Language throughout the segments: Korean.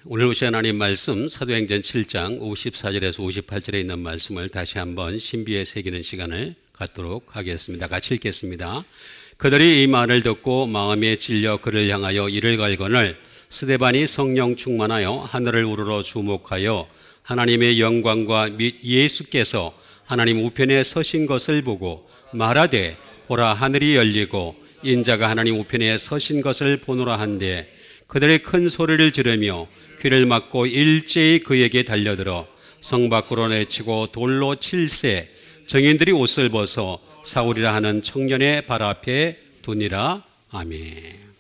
오늘 보신 하나님 말씀 사도행전 7장 54절에서 58절에 있는 말씀을 다시 한번 신비에 새기는 시간을 갖도록 하겠습니다. 같이 읽겠습니다. 그들이 이 말을 듣고 마음에 찔려 그를 향하여 이를 갈거늘 스데반이 성령 충만하여 하늘을 우러러 주목하여 하나님의 영광과 및 예수께서 하나님 우편에 서신 것을 보고 말하되 보라 하늘이 열리고 인자가 하나님 우편에 서신 것을 보노라 한데 그들이 큰 소리를 지르며 귀를 막고 일제히 그에게 달려들어 성 밖으로 내치고 돌로 칠세 정인들이 옷을 벗어 사울이라 하는 청년의 발 앞에 두니라. 아멘.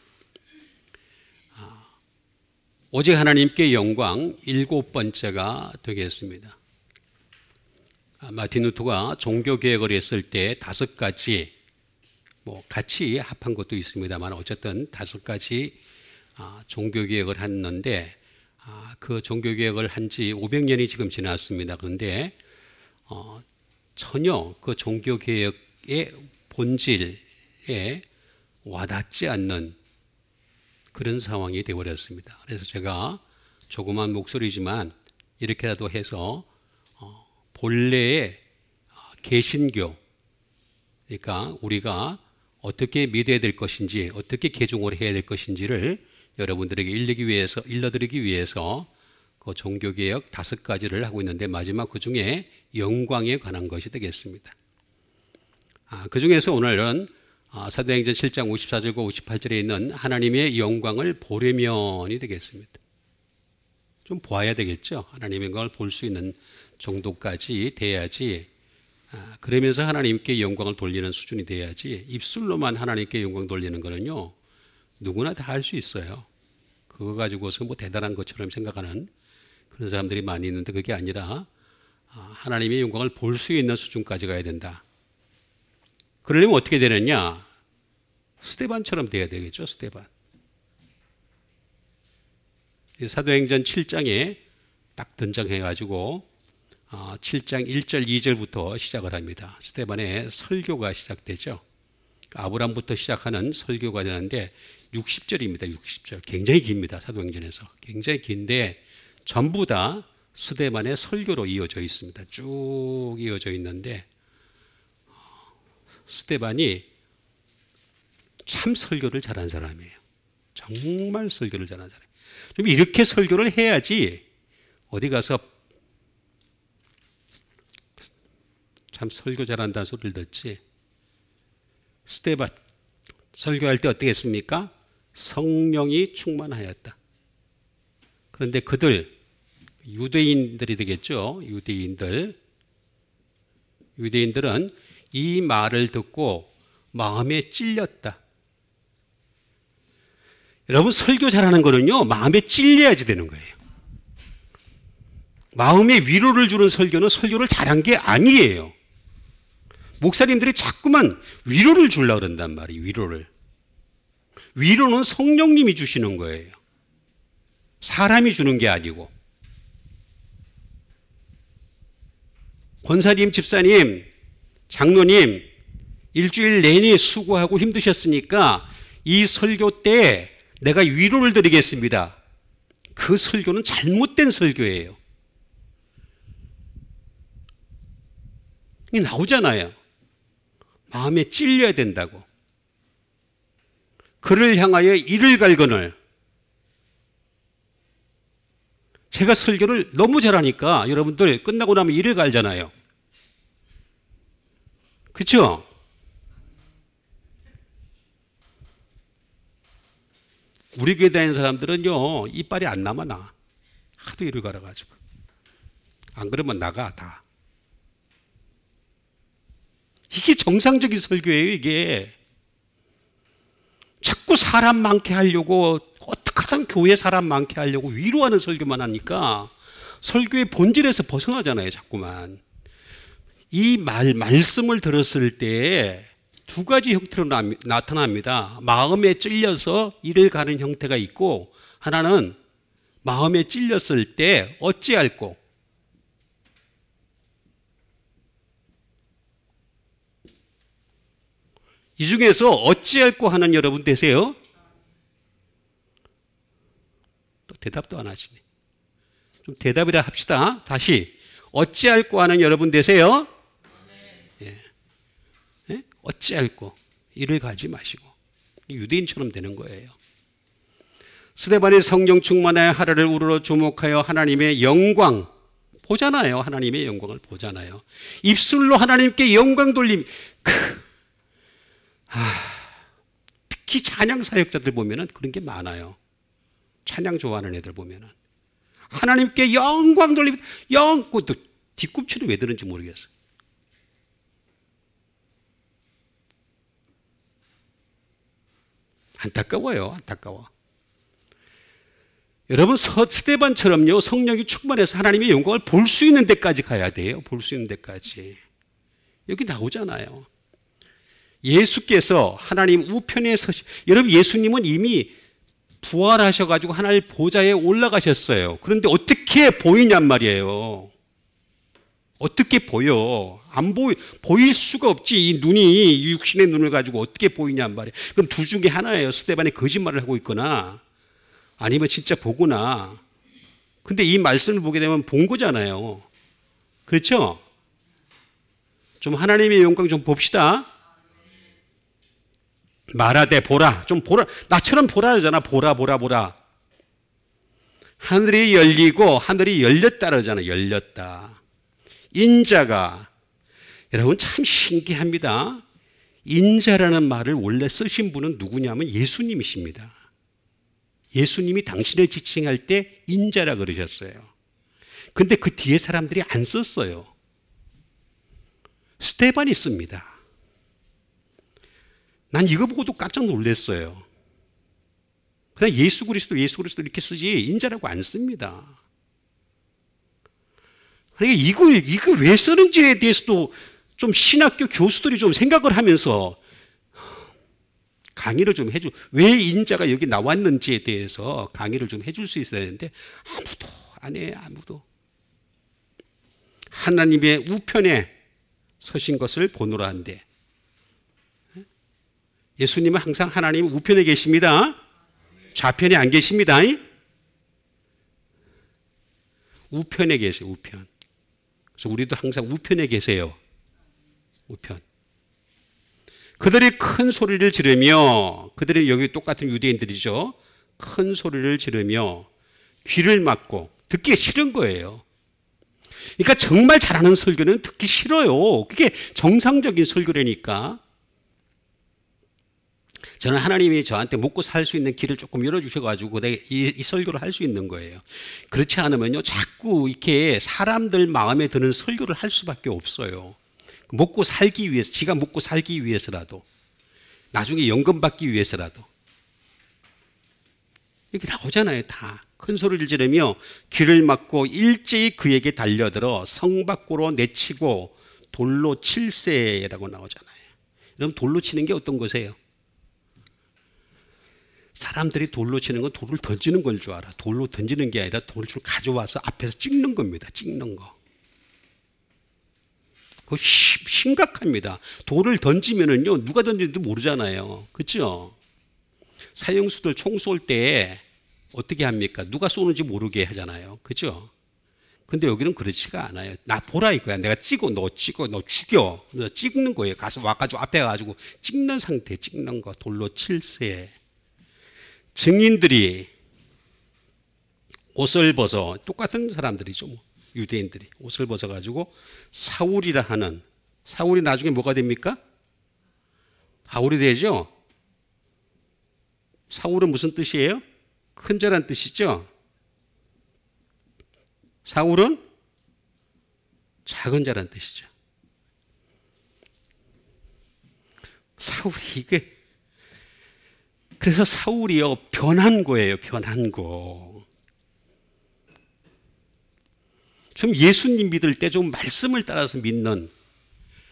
오직 하나님께 영광 7번째가 되겠습니다. 마틴 루터가 종교개혁을 했을 때 5가지 같이 합한 것도 있습니다만 어쨌든 5가지 종교개혁을 했는데 그 종교개혁을 한 지 500년이 지금 지났습니다. 그런데 전혀 그 종교개혁의 본질에 와닿지 않는 그런 상황이 되어버렸습니다. 그래서 제가 조그만 목소리지만 이렇게라도 해서 본래의 개신교, 그러니까 우리가 어떻게 믿어야 될 것인지, 어떻게 개종을 해야 될 것인지를 여러분들에게 일러드리기 위해서 그 종교개혁 5가지를 하고 있는데 마지막 그 중에 영광에 관한 것이 되겠습니다. 그 중에서 오늘은 사도행전 7장 54절과 58절에 있는 하나님의 영광을 보려면이 되겠습니다. 좀 보아야 되겠죠. 하나님의 영광을 볼 수 있는 정도까지 돼야지, 그러면서 하나님께 영광을 돌리는 수준이 돼야지 입술로만 하나님께 영광 돌리는 거는요 누구나 다 할 수 있어요. 그거 가지고서 대단한 것처럼 생각하는 그런 사람들이 많이 있는데 그게 아니라 하나님의 영광을 볼 수 있는 수준까지 가야 된다. 그러려면 어떻게 되느냐? 스데반처럼 돼야 되겠죠. 스데반. 사도행전 7장에 딱 등장해가지고 7장 1절 2절부터 시작을 합니다. 스데반의 설교가 시작되죠. 아브람부터 시작하는 설교가 되는데 60절입니다. 60절. 굉장히 깁니다. 사도행전에서. 굉장히 긴데 전부 다 스데반의 설교로 이어져 있습니다. 쭉 이어져 있는데 스데반이 참 설교를 잘한 사람이에요. 정말 설교를 잘한 사람이에요. 좀 이렇게 설교를 해야지 어디 가서 참 설교 잘한다는 소리를 듣지. 스데반 설교할 때 어떻게 했습니까? 성령이 충만하였다. 그런데 그들 유대인들이 되겠죠. 유대인들은 이 말을 듣고 마음에 찔렸다. 여러분 설교 잘하는 거는요 마음에 찔려야지 되는 거예요. 마음에 위로를 주는 설교는 설교를 잘한 게 아니에요. 목사님들이 자꾸만 위로를 주려고 그런단 말이에요. 위로는 성령님이 주시는 거예요. 사람이 주는 게 아니고. 권사님, 집사님, 장로님 일주일 내내 수고하고 힘드셨으니까 이 설교 때 내가 위로를 드리겠습니다. 그 설교는 잘못된 설교예요. 이게 나오잖아요. 마음에 찔려야 된다고. 그를 향하여 이를 갈거늘. 제가 설교를 너무 잘하니까 여러분들 끝나고 나면 이를 갈잖아요. 그렇죠? 우리 교회 다니는 사람들은요 이빨이 안 남아 나. 하도 이를 갈아가지고. 안 그러면 나가 다. 이게 정상적인 설교예요. 이게 자꾸 사람 많게 하려고 어떻게 하든 교회 사람 많게 하려고 위로하는 설교만 하니까 설교의 본질에서 벗어나잖아요. 자꾸만. 이 말씀을 들었을 때 2가지 형태로 나타납니다. 마음에 찔려서 이를 가는 형태가 있고 하나는 마음에 찔렸을 때 어찌할꼬. 이 중에서 어찌할꼬 하는 여러분 되세요? 또 대답도 안 하시네. 좀 대답이라 합시다. 다시. 어찌할꼬 하는 여러분 되세요? 예. 예? 어찌할꼬. 이를 가지 마시고. 유대인처럼 되는 거예요. 스데반이 성령 충만하여 하늘을 우러러 주목하여 하나님의 영광 보잖아요. 하나님의 영광을 보잖아요. 입술로 하나님께 영광 돌림. 특히 찬양 사역자들 보면은 그런 게 많아요. 찬양 좋아하는 애들 보면은 하나님께 영광 돌림. 또 뒤꿈치를 왜 드는지 모르겠어요. 안타까워요. 안타까워. 여러분 스데반처럼요 성령이 충만해서 하나님의 영광을 볼 수 있는 데까지 가야 돼요. 볼 수 있는 데까지. 여기 나오잖아요. 예수께서 하나님 우편에 여러분 예수님은 이미 부활하셔가지고 하나님 보좌에 올라가셨어요. 그런데 어떻게 보이냔 말이에요. 어떻게 보여? 안 보일 수가 없지. 이 눈이 육신의 눈을 가지고 어떻게 보이냔 말이에요. 그럼 둘 중에 하나예요. 스데반이 거짓말을 하고 있거나 아니면 진짜 보구나. 근데 이 말씀을 보게 되면 본 거잖아요. 그렇죠? 좀 하나님의 영광 좀 봅시다. 말하되 보라. 좀 보라. 나처럼 보라 그러잖아. 보라. 하늘이 열리고 하늘이 열렸다 그러잖아. 열렸다. 인자가 여러분 참 신기합니다. 인자라는 말을 원래 쓰신 분은 누구냐면 예수님이십니다. 예수님이 당신을 지칭할 때 인자라 그러셨어요. 근데 그 뒤에 사람들이 안 썼어요. 스데반이 씁니다. 난 이거 보고도 깜짝 놀랐어요. 그냥 예수 그리스도 이렇게 쓰지 인자라고 안 씁니다. 그러니까 이걸 왜 쓰는지에 대해서도 좀 신학교 교수들이 좀 생각을 하면서 강의를 좀 해줘. 왜 인자가 여기 나왔는지에 대해서 강의를 좀 해줄 수 있어야 되는데 아무도 안 해. 아무도. 하나님의 우편에 서신 것을 보노라 한데 예수님은 항상 하나님 우편에 계십니다. 좌편에 안 계십니다. 우편에 계세요. 우편. 그래서 우리도 항상 우편에 계세요. 우편. 그들이 큰 소리를 지르며 그들이 여기 똑같은 유대인들이죠. 큰 소리를 지르며 귀를 막고 듣기 싫은 거예요. 그러니까 정말 잘하는 설교는 듣기 싫어요. 그게 정상적인 설교라니까. 저는 하나님이 저한테 먹고 살 수 있는 길을 조금 열어주셔가지고 내가 이 설교를 할 수 있는 거예요. 그렇지 않으면요 자꾸 이렇게 사람들 마음에 드는 설교를 할 수밖에 없어요. 먹고 살기 위해서, 지가 먹고 살기 위해서라도, 나중에 연금 받기 위해서라도. 이렇게 나오잖아요, 다. 큰 소리를 지르며 귀를 막고 일제히 그에게 달려들어 성 밖으로 내치고 돌로 칠세라고 나오잖아요. 여러분, 돌로 치는 게 어떤 거세요? 사람들이 돌로 치는 건 돌을 던지는 걸 줄 알아. 돌로 던지는 게 아니라 돌을 가져와서 앞에서 찍는 겁니다. 찍는 거. 그거 심각합니다. 돌을 던지면은요, 누가 던지는지 모르잖아요. 그렇죠? 사형수들 총 쏠 때 어떻게 합니까? 누가 쏘는지 모르게 하잖아요. 그렇죠? 근데 여기는 그렇지가 않아요. 나 보라 이거야. 내가 너 죽여. 그래서 찍는 거예요. 가서 와가지고 앞에 가지고 찍는 상태, 찍는 거. 돌로 칠세. 증인들이 옷을 벗어, 똑같은 사람들이죠. 뭐. 유대인들이 옷을 벗어가지고 사울이라 하는, 사울이 나중에 뭐가 됩니까? 바울이 되죠. 사울은 무슨 뜻이에요? 큰절한 뜻이죠. 사울은 작은 자란 뜻이죠. 사울이 이게, 그래서 사울이요 변한 거예요. 변한 거. 좀 예수님 믿을 때 좀 말씀을 따라서 믿는,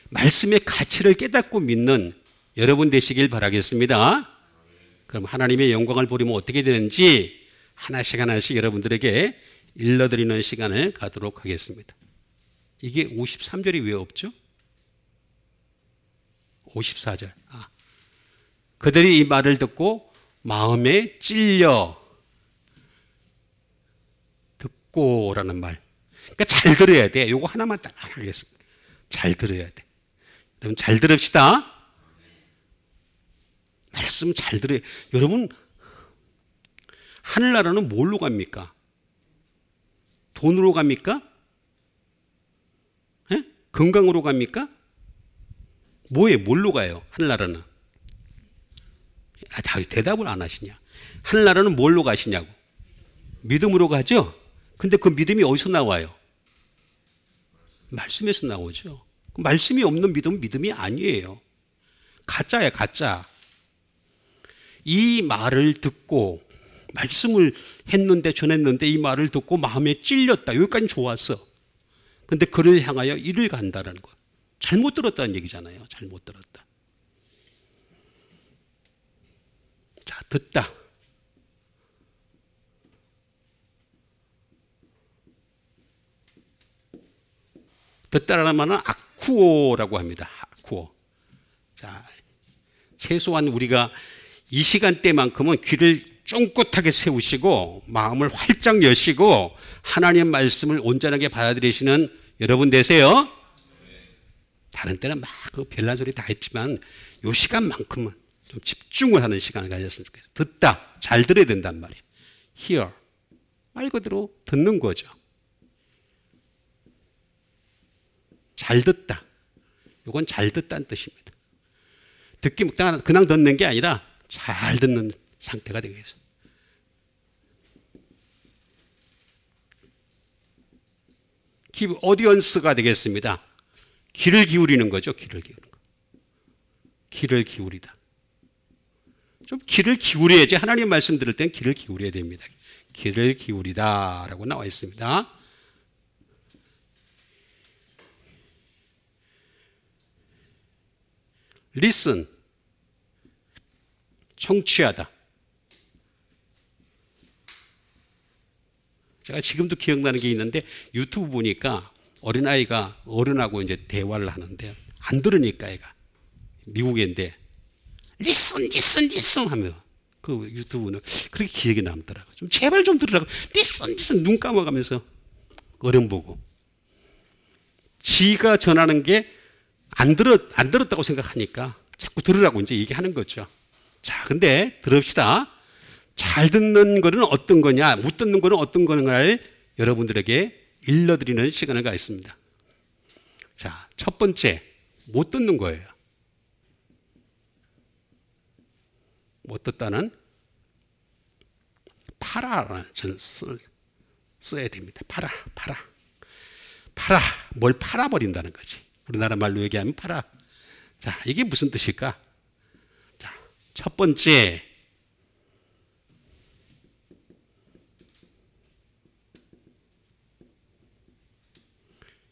말씀의 가치를 깨닫고 믿는 여러분 되시길 바라겠습니다. 그럼 하나님의 영광을 보려면 어떻게 되는지 하나씩 하나씩 여러분들에게 일러드리는 시간을 가도록 하겠습니다. 이게 53절이 왜 없죠? 54절. 그들이 이 말을 듣고 마음에 찔려 듣고라는 말. 그러니까 잘 들어야 돼. 요거 하나만 딱 하겠습니다. 잘 들어야 돼. 여러분 잘 들읍시다. 말씀 잘 들어야. 여러분 하늘나라는 뭘로 갑니까? 돈으로 갑니까? 예? 건강으로 갑니까? 뭐에 뭘로 가요? 하늘나라는. 대답을 안 하시냐? 하늘나라는 뭘로 가시냐고? 믿음으로 가죠? 근데 그 믿음이 어디서 나와요? 말씀에서 나오죠. 말씀이 없는 믿음은 믿음이 아니에요. 가짜야, 가짜. 이 말을 듣고 말씀을 했는데 전했는데 이 말을 듣고 마음에 찔렸다. 여기까지 좋았어. 근데 그를 향하여 이를 간다라는 거. 잘못 들었다는 얘기잖아요. 잘못 들었다. 자, 듣다. 듣다라는 말은 아쿠오라고 합니다. 아쿠오. 자, 최소한 우리가 이 시간대만큼은 귀를 쫑긋하게 세우시고 마음을 활짝 여시고 하나님 말씀을 온전하게 받아들이시는 여러분 되세요. 다른 때는 막 그 별난 소리 다 했지만 이 시간만큼은 좀 집중을 하는 시간을 가졌으면 좋겠어요. 듣다. 잘 들어야 된단 말이에요. hear. 말 그대로 듣는 거죠. 잘 듣다. 이건 잘 듣다는 뜻입니다. 듣기 그냥 듣는 게 아니라 잘 듣는 상태가 되겠어요. give audience가 되겠습니다. 귀를 기울이는 거죠. 귀를 기울이는 거. 귀를 기울이다. 좀 귀를 기울여야지. 하나님 말씀 들을 때는 귀를 기울여야 됩니다. 귀를 기울이다 라고 나와 있습니다. listen. 청취하다. 제가 지금도 기억나는 게 있는데 유튜브 보니까 어린아이가 어른하고 이제 대화를 하는데 안 들으니까 애가 미국인데 listen 하며 그 유튜브는 그렇게 기억에 남더라고요. 좀 제발 좀 들으라고. listen 눈 감아가면서 어른 보고 지가 전하는 게 안 들었다고 생각하니까 자꾸 들으라고 이제 얘기하는 거죠. 자, 근데 들읍시다. 잘 듣는 거는 어떤 거냐, 못 듣는 거는 어떤 거냐를 여러분들에게 일러드리는 시간을 갖습니다. 자, 첫 번째, 못 듣는 거예요. 못 듣다는 파라라는 저는 써야 됩니다. 팔아. 뭘 팔아버린다는 거지. 우리나라 말로 얘기하면 팔아. 자, 이게 무슨 뜻일까? 자, 첫 번째,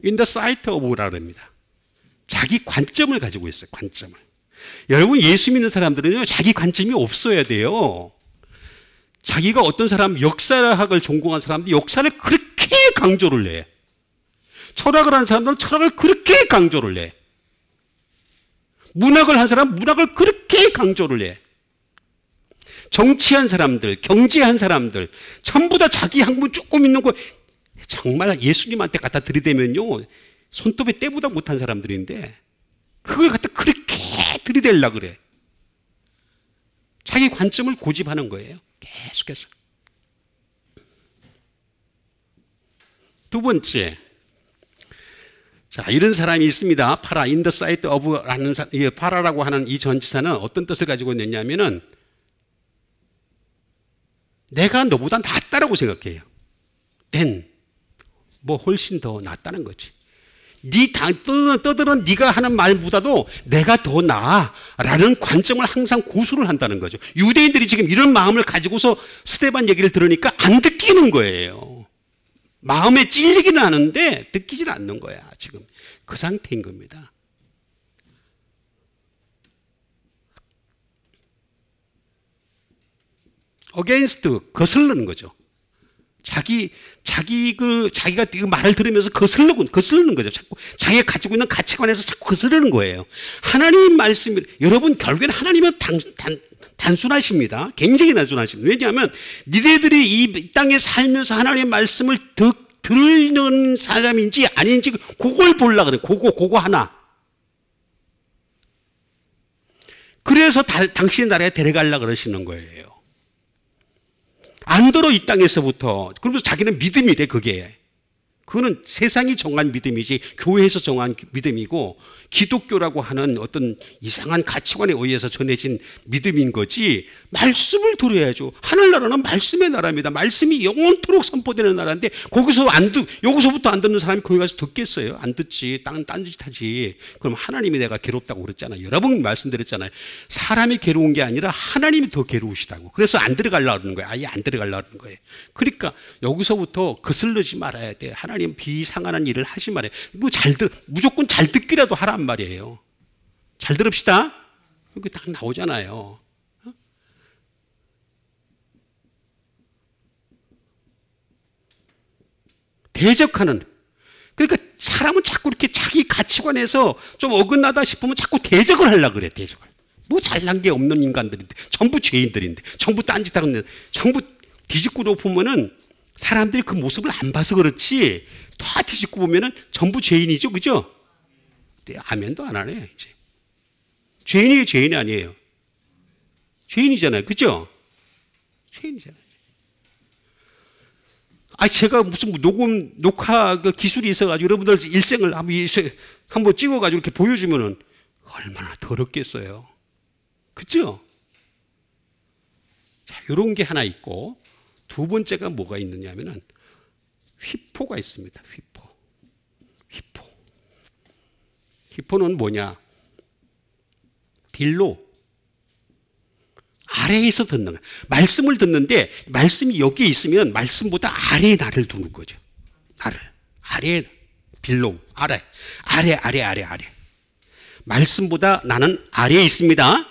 in the sight of라고 합니다. 자기 관점을 가지고 있어요. 관점을. 여러분 예수 믿는 사람들은요 자기 관점이 없어야 돼요. 자기가 어떤 사람 역사학을 전공한 사람들이 역사를 그렇게 강조를 해. 철학을 한 사람들은 철학을 그렇게 강조를 해. 문학을 한 사람은 문학을 그렇게 강조를 해. 정치한 사람들, 경제한 사람들 전부 다 자기 학문 조금 있는 거 정말 예수님한테 갖다 들이대면요 손톱에 때보다 못한 사람들인데 그걸 갖다 그렇게 들이대려고 그래. 자기 관점을 고집하는 거예요. 계속해서. 두 번째, 자, 이런 사람이 있습니다. 파라, in the sight of라는 파라라고 하는 이 전치사는 어떤 뜻을 가지고 있느냐면은 내가 너보다 낫다라고 생각해요. then 뭐 훨씬 더 낫다는 거지. 떠드는 네가 하는 말보다도 내가 더 나아라는 관점을 항상 고수를 한다는 거죠. 유대인들이 지금 이런 마음을 가지고서 스데반 얘기를 들으니까 안 듣기는 거예요. 마음에 찔리기는 하는데 듣기질 않는 거야. 지금 그 상태인 겁니다. against 거슬르는 거죠. 자기가 그 말을 들으면서 거슬르는 거죠. 자꾸 자기가 가지고 있는 가치관에서 자꾸 거슬르는 거예요. 하나님 말씀, 여러분 결국엔 하나님은 단순하십니다. 굉장히 단순하십니다. 왜냐하면 니네들이 이 땅에 살면서 하나님의 말씀을 들는 사람인지 아닌지 그걸 보려고 그래요. 그거 하나. 그래서 당신의 나라에 데려가려고 그러시는 거예요. 안 들어 이 땅에서부터. 그러면서 자기는 믿음이래 그게. 그거는 세상이 정한 믿음이지 교회에서 정한 믿음이고 기독교라고 하는 어떤 이상한 가치관에 의해서 전해진 믿음인 거지. 말씀을 들어야죠. 하늘나라는 말씀의 나라입니다. 말씀이 영원토록 선포되는 나라인데 여기서부터 안 듣는 사람이 거기 가서 듣겠어요? 안 듣지. 딴짓 하지. 그럼 하나님이 내가 괴롭다고 그랬잖아요. 여러 번 말씀드렸잖아요. 사람이 괴로운 게 아니라 하나님이 더 괴로우시다고. 그래서 안 들어가려고 하는 거예요. 아예 안 들어가려고 하는 거예요. 그러니까 여기서부터 거슬르지 말아야 돼. 하나님 비상한한 일을 하지 말아요. 무조건 잘 듣기라도 하란 말이에요. 잘 들읍시다. 여기 딱 나오잖아요. 대적하는. 그러니까 사람은 자꾸 이렇게 자기 가치관에서 좀 어긋나다 싶으면 자꾸 대적을 하려고 그래. 대적을. 뭐 잘난 게 없는 인간들인데 전부 죄인들인데 전부 딴짓하고 있는데 전부 뒤집고 보면은 사람들이 그 모습을 안 봐서 그렇지 다 뒤집고 보면은 전부 죄인이죠. 그죠? 아멘도 안 하네 이제. 죄인이에요, 죄인이 아니에요? 죄인이잖아요. 그죠? 죄인이잖아요. 제가 무슨 녹화 기술이 있어가지고 여러분들 일생을 한번 찍어가지고 이렇게 보여주면은 얼마나 더럽겠어요. 그죠? 자, 이런 게 하나 있고, 두 번째가 뭐가 있느냐면은 휘포가 있습니다. 휘포는 뭐냐? 빌로 아래에서 듣는 거예요. 말씀을 듣는데 말씀이 여기에 있으면 말씀보다 아래에 나를 두는 거죠. 아래에 빌로 아래. 말씀보다 나는 아래에 있습니다.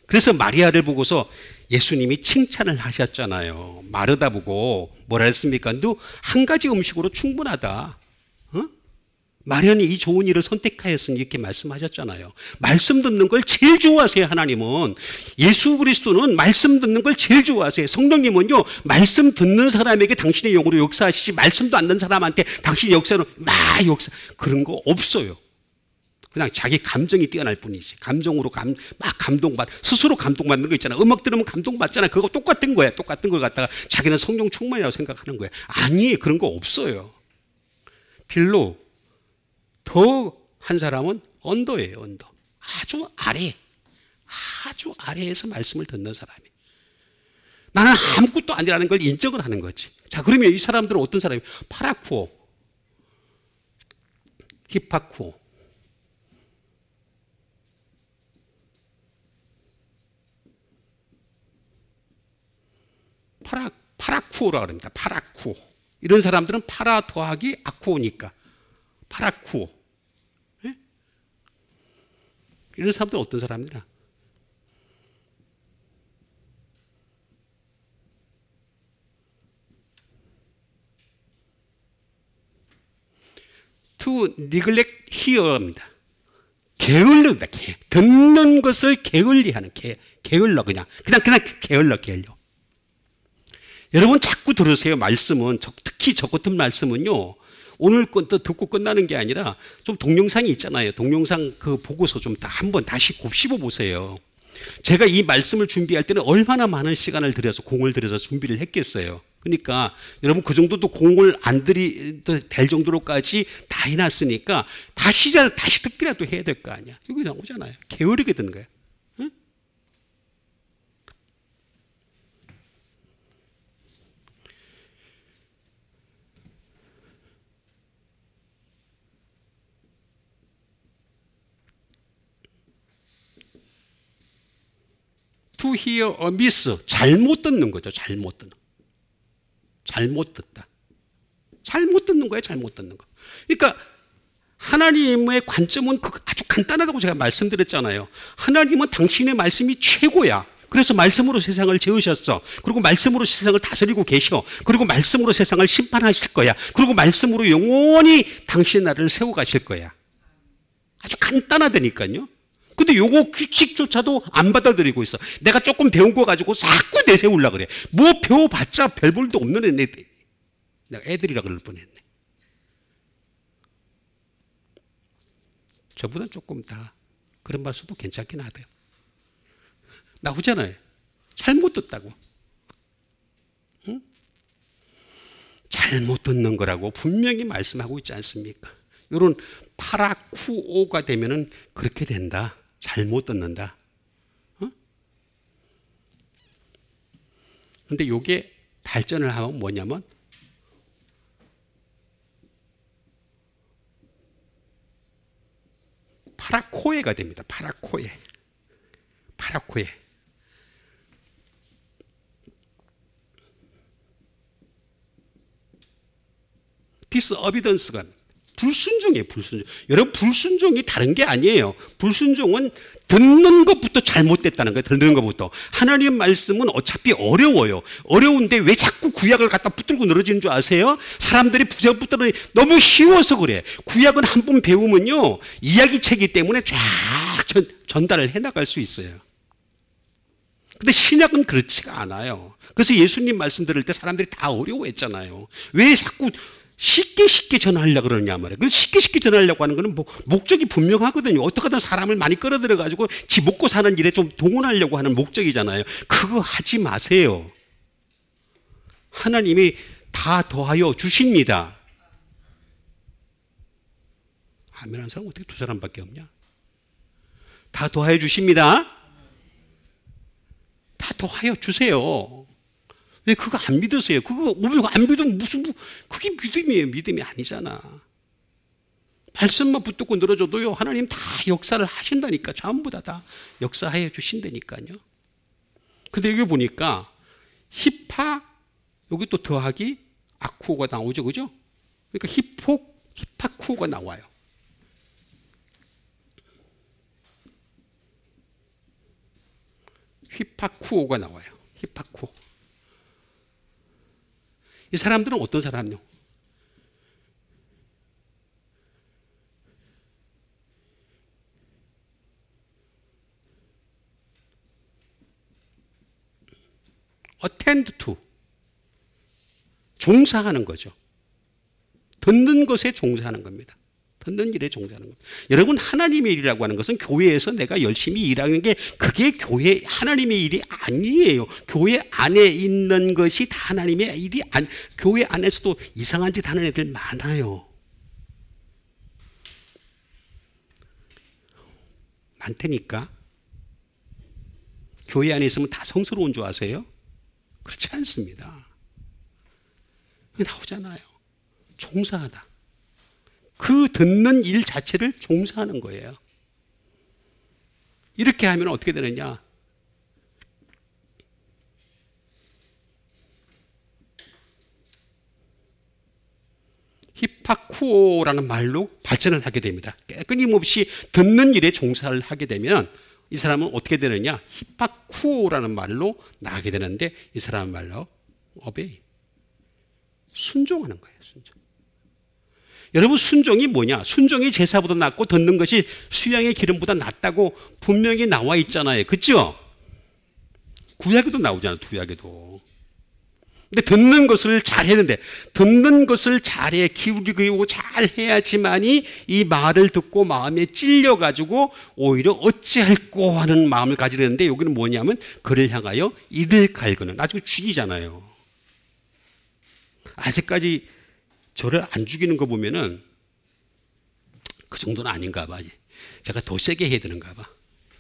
그래서 마리아를 보고서 예수님이 칭찬을 하셨잖아요. 마르다 보고 뭐라 했습니까? 너 한 가지 음식으로 충분하다. 마리아는 이 좋은 일을 선택하였으니 이렇게 말씀하셨잖아요. 말씀 듣는 걸 제일 좋아하세요. 하나님은. 예수 그리스도는 말씀 듣는 걸 제일 좋아하세요. 성령님은요 말씀 듣는 사람에게 당신의 영으로 역사하시지 말씀도 안 듣는 사람한테 당신의 역사로 역사 그런 거 없어요. 그냥 자기 감정이 뛰어날 뿐이지. 감정으로 스스로 감동받는 거 있잖아. 음악 들으면 감동받잖아. 그거 똑같은 거야. 똑같은 걸 갖다가 자기는 성령 충만이라고 생각하는 거야. 아니 그런 거 없어요. 빌로 더 한 사람은 언더예요. 언더. 아주 아래에서 말씀을 듣는 사람이. 나는 아무것도 아니라는 걸 인정을 하는 거지. 자, 그러면 이 사람들은 어떤 사람이에요? 파라쿠오, 히파쿠오. 파라쿠오라고 합니다. 파라쿠오. 이런 사람들은 파라 더하기 아쿠오니까. 파라쿠오. 네? 이런 사람들은 어떤 사람들이야? To neglect hear입니다. 게을러입니다. 듣는 것을 게을리하는 게을러 그냥 게을러. 여러분 자꾸 들으세요. 말씀은 특히 저 같은 말씀은요. 오늘 것도 듣고 끝나는 게 아니라 좀 동영상이 있잖아요. 동영상 그 보고서 좀 한번 다시 곱씹어 보세요. 제가 이 말씀을 준비할 때는 얼마나 많은 시간을 들여서 공을 들여서 준비를 했겠어요. 그러니까 여러분 그 정도도 공을 안 들이도 될 정도로까지 다 해놨으니까 다시 듣기라도 해야 될 거 아니야. 여기 나오잖아요. 게으르게 듣는 거예요. 응? To hear amiss, 잘못 듣는 거죠. 잘못 듣다. 잘못 듣는 거예요. 잘못 듣는 거. 그러니까 하나님의 관점은 아주 간단하다고 제가 말씀드렸잖아요. 하나님은 당신의 말씀이 최고야. 그래서 말씀으로 세상을 지으셨어. 그리고 말씀으로 세상을 다스리고 계셔. 그리고 말씀으로 세상을 심판하실 거야. 그리고 말씀으로 영원히 당신의 나라를 세워가실 거야. 아주 간단하다니까요. 근데 근데 요거 규칙조차도 안 받아들이고 있어. 내가 조금 배운 거 가지고 자꾸 내세우려고 그래. 뭐 배워봤자 별 볼도 없는 애네. 내가 애들이라 그럴 뻔했네. 저보다 조금 다 그런 말 써도 괜찮긴 하대요. 나오잖아요. 잘못 듣다고. 응? 잘못 듣는 거라고 분명히 말씀하고 있지 않습니까? 이런 파라쿠오가 되면은 그렇게 된다. 잘못 듣는다. 근데 요게 발전을 하면 뭐냐면 파라코에가 됩니다. 파라코에. 파라코에. 디스어비던스가 불순종이에요. 불순종. 여러분 불순종이 다른 게 아니에요. 불순종은 듣는 것부터 잘못됐다는 거예요. 듣는 것부터. 하나님 말씀은 어차피 어려워요. 어려운데 왜 자꾸 구약을 갖다 붙들고 늘어지는 줄 아세요? 사람들이 구약 붙들고 너무 쉬워서 그래. 구약은 한 번 배우면요. 이야기책이기 때문에 쫙 전달을 해나갈 수 있어요. 근데 신약은 그렇지가 않아요. 그래서 예수님 말씀 들을 때 사람들이 다 어려워했잖아요. 왜 자꾸 쉽게 전하려고 그러냐 말이에요. 쉽게 전하려고 하는 거는 뭐 목적이 분명하거든요. 어떻게 하든 사람을 많이 끌어들여 가지고 지 먹고 사는 일에 좀 동원하려고 하는 목적이잖아요. 그거 하지 마세요. 하나님이 다 더하여 주십니다. 아멘 한 사람 어떻게 두 사람밖에 없냐? 다 더하여 주십니다. 다 더하여 주세요. 왜 그거 안 믿으세요? 그거 안 믿으면 무슨 그게 믿음이에요. 믿음이 아니잖아. 말씀만 붙들고 늘어져도요. 하나님 다 역사를 하신다니까. 전부 다 역사해 주신다니까요. 근데 여기 보니까 히파 여기 또 더하기 아쿠오가 나오죠. 그죠? 그러니까 히파쿠오가 나와요. 히파쿠오가 나와요. 히파쿠오. 이 사람들은 어떤 사람이요? attend to. 종사하는 거죠. 듣는 것에 종사하는 겁니다. 듣는 일에 종사하는 겁니다. 여러분 하나님의 일이라고 하는 것은 교회에서 내가 열심히 일하는 게 그게 하나님의 일이 아니에요. 교회 안에 있는 것이 다 하나님의 일이 교회 안에서도 이상한 짓 하는 애들 많아요. 많다니까. 교회 안에 있으면 다 성스러운 줄 아세요? 그렇지 않습니다. 나오잖아요. 종사하다. 그 듣는 일 자체를 종사하는 거예요. 이렇게 하면 어떻게 되느냐? 히파쿠오라는 말로 발전을 하게 됩니다. 끊임없이 듣는 일에 종사를 하게 되면 이 사람은 어떻게 되느냐? 히파쿠오라는 말로 나가게 되는데 이 사람은 말로 obey. 순종하는 거예요. 순종. 여러분 순종이 뭐냐? 순종이 제사보다 낫고 듣는 것이 수양의 기름보다 낫다고 분명히 나와 있잖아요. 그렇죠? 구약에도 나오잖아요. 구약에도. 근데 듣는 것을 잘 했는데 듣는 것을 잘해 기울이고 잘 해야지만이 이 말을 듣고 마음에 찔려가지고 오히려 어찌할꼬 하는 마음을 가지려는데 여기는 뭐냐면 그를 향하여 이를 갈구는 나중에 죽이잖아요. 아직까지 저를 안 죽이는 거 보면은 그 정도는 아닌가 봐. 제가 더 세게 해야 되는가 봐.